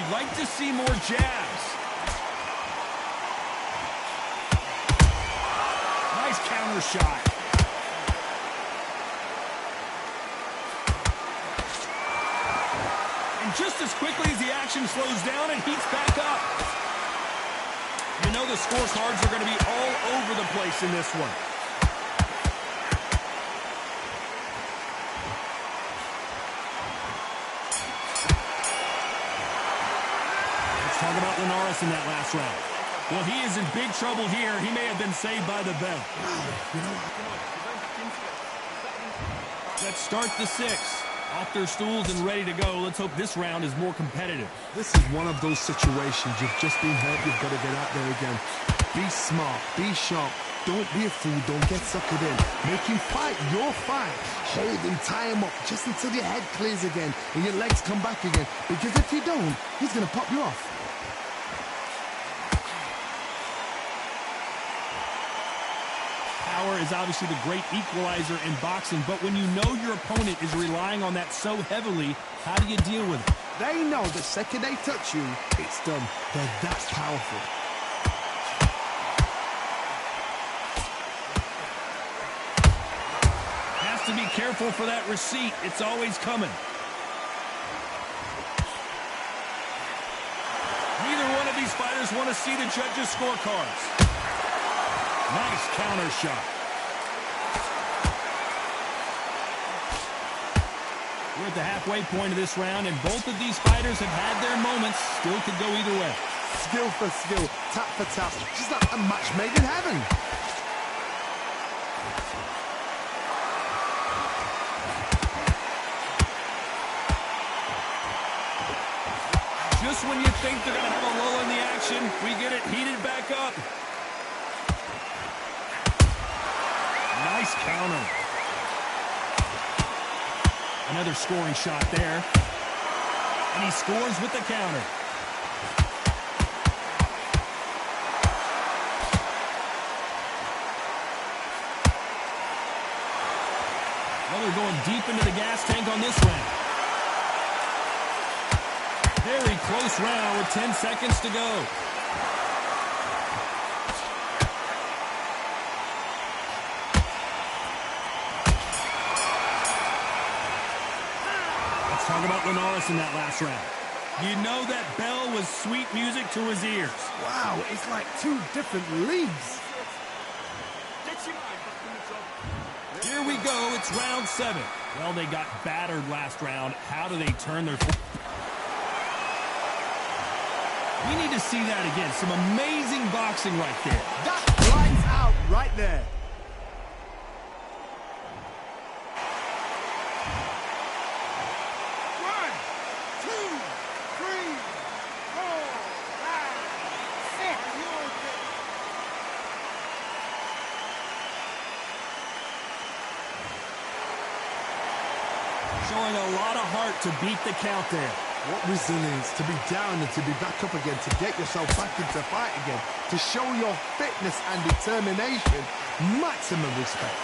You'd like to see more jabs. Nice counter shot. And just as quickly as the action slows down, it heats back up. You know the scorecards are going to be all over the place in this one. Let's talk about Linares in that last round. Well, he is in big trouble here. He may have been saved by the bell. Let's start the 6th. Off their stools and ready to go. Let's hope this round is more competitive. This is one of those situations. You've just been hurt. You've got to get out there again. Be smart. Be sharp. Don't be a fool. Don't get suckered in. Make him fight your fight. Hold him, tie him up just until your head clears again and your legs come back again. Because if you don't, he's going to pop you off. Power is obviously the great equalizer in boxing, but when you know your opponent is relying on that so heavily, how do you deal with it? They know the second they touch you, it's done. They're that powerful. Has to be careful for that receipt. It's always coming. Neither one of these fighters want to see the judges' scorecards. Nice counter shot. We're at the halfway point of this round, and both of these fighters have had their moments. Still could go either way. Skill for skill, tap for tap. Just like a match made in heaven. Just when you think they're going to have a lull in the action, we get it heated back up. Nice counter. Another scoring shot there. And he scores with the counter. Well, they're going deep into the gas tank on this round. Very close round with 10 seconds to go. Talk about Linares in that last round. You know that bell was sweet music to his ears. Wow, it's like two different leagues. Here we go. It's round 7. Well, they got battered last round. How do they turn their... We need to see that again. Some amazing boxing right there. That blinds out right there. Showing a lot of heart to beat the count there. What resilience to be down and to be back up again, to get yourself back into fight again, to show your fitness and determination. Maximum respect.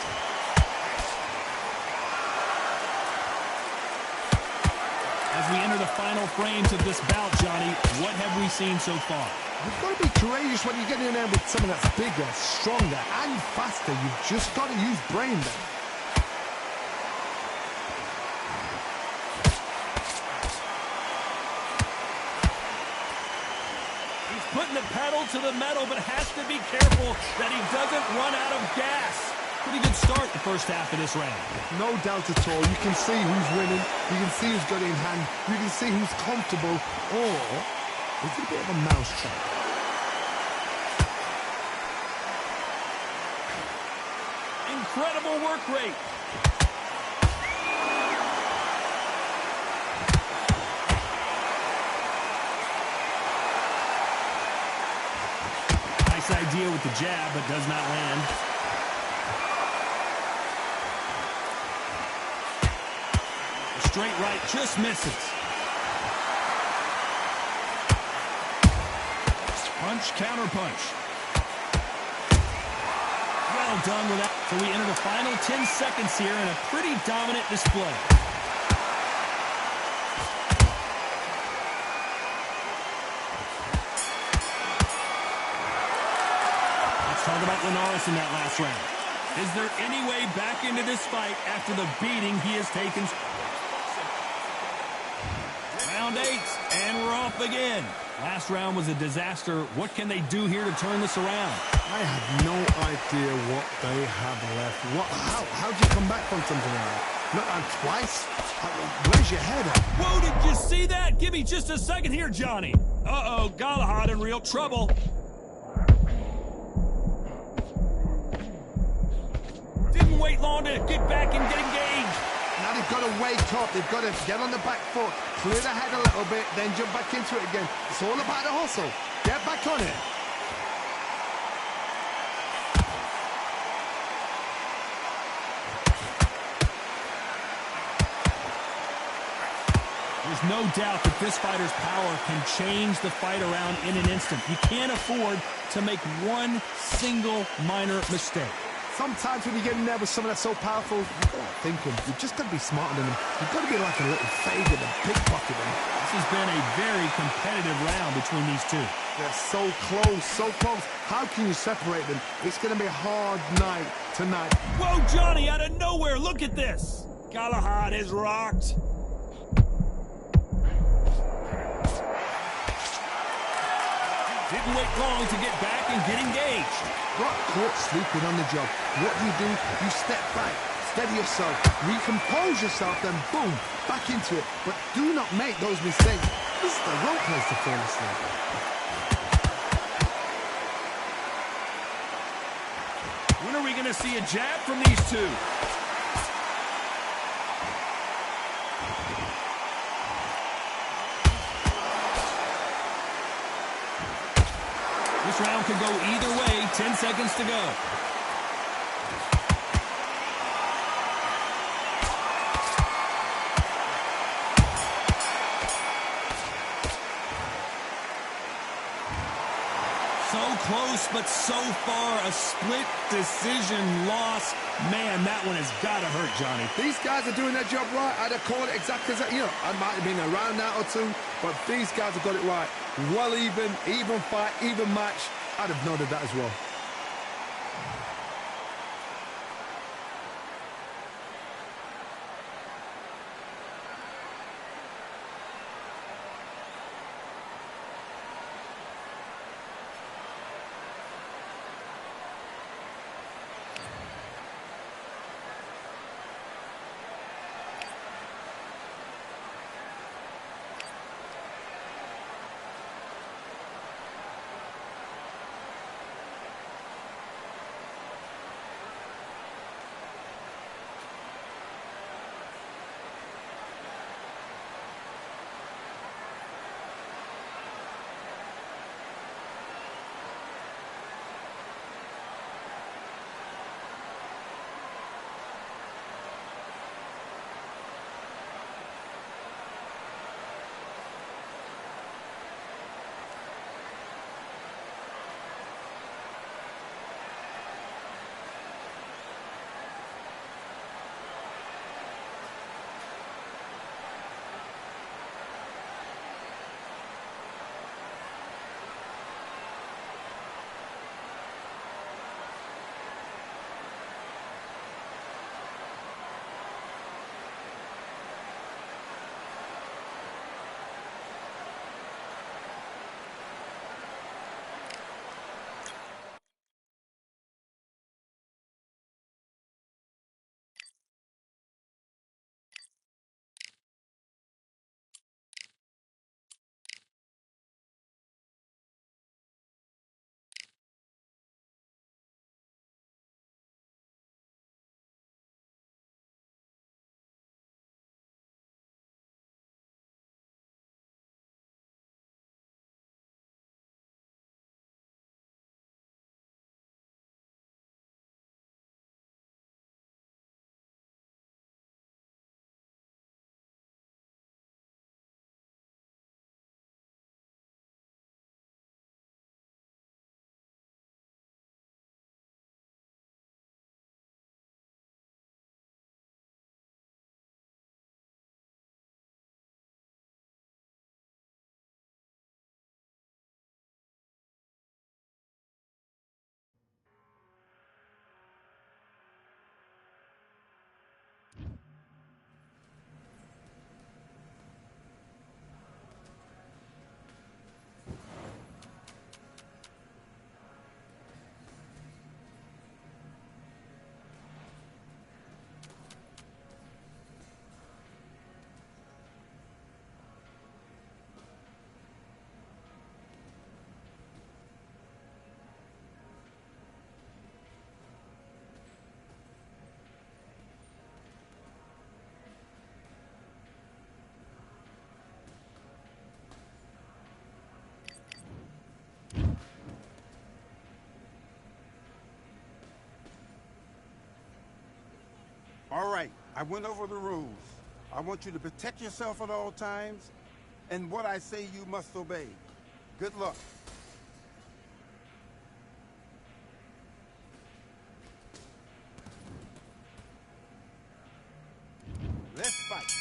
As we enter the final frames of this bout, Johnny, what have we seen so far? You've got to be courageous when you get in there with someone that's bigger, stronger, and faster. You've just got to use brain there. Putting the pedal to the metal, but has to be careful that he doesn't run out of gas. Pretty good start the first half of this round. No doubt at all. You can see who's winning. You can see who's got it in hand. You can see who's comfortable. Or is it a bit of a mousetrap? Incredible work rate. nice idea with the jab, but does not land. The straight right just misses. Punch, counter punch. Well done with that. So we enter the final 10 seconds here in a pretty dominant display. Let's talk about Linares in that last round. Is there any way back into this fight after the beating he has taken? Round 8, and we're off again. Last round was a disaster. What can they do here to turn this around? I have no idea what they have left. How do you come back from something like that? Not twice? Where's your head at? Whoa, did you see that? Give me just a second here, Johnny. Uh-oh, Galahad in real trouble. Didn't wait long to get back and get engaged. Now they've got to wake up. They've got to get on the back foot, clear the head a little bit, then jump back into it again. It's all about the hustle. Get back on it. There's no doubt that this fighter's power can change the fight around in an instant. You can't afford to make one single minor mistake. Sometimes when you get in there with someone that's so powerful, you've got to think him. You've just got to be smarter than him. You've got to be like a little Fagan and pickpocket him. This has been a very competitive round between these two. They're so close, so close. How can you separate them? It's going to be a hard night tonight. Whoa, Johnny, out of nowhere, look at this. Galahad is rocked. Didn't wait long to get back and get engaged. Got caught sleeping on the job. What do? You step back, steady yourself, recompose yourself, then boom, back into it. But do not make those mistakes. This is the wrong place to fall asleep. When are we going to see a jab from these two? This round could go either way. 10 seconds to go. So close, but so far a split decision loss. Man, that one has got to hurt, Johnny. These guys are doing their job right. I'd have called it exactly as that. You know, I might have been around that or two, but these guys have got it right. Well even fight, even match. I'd have noted that as well. right, I went over the rules. I want you to protect yourself at all times, and what I say you must obey. Good luck. Let's fight.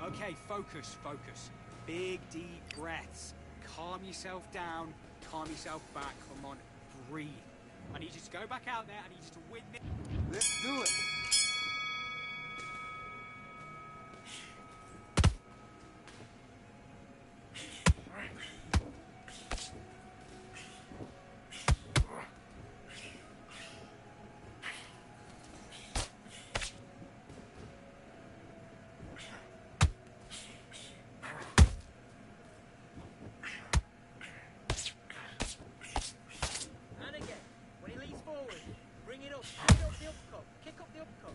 Okay, focus, focus. Big, deep breaths. Calm yourself down, calm yourself back. Come on, breathe. I need you to go back out there. I need you to win this. Let's do it. And again, when he leans forward, bring it up. Kick up the uppercut. Kick up the uppercut.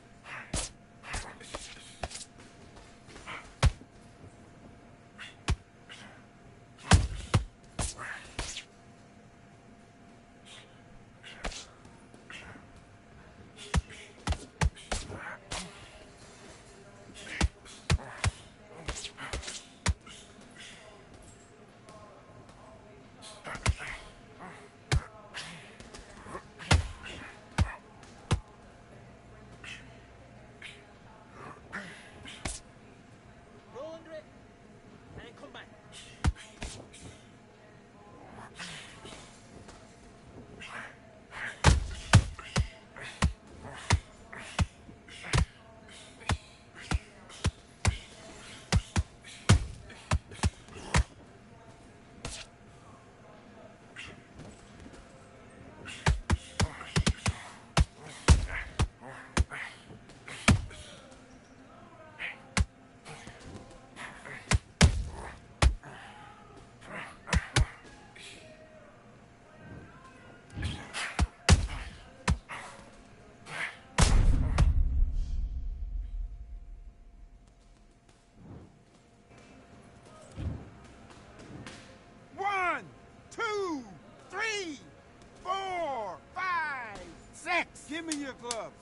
Roll under it, and then come back. One, two, three, four, five, six. Give me your gloves.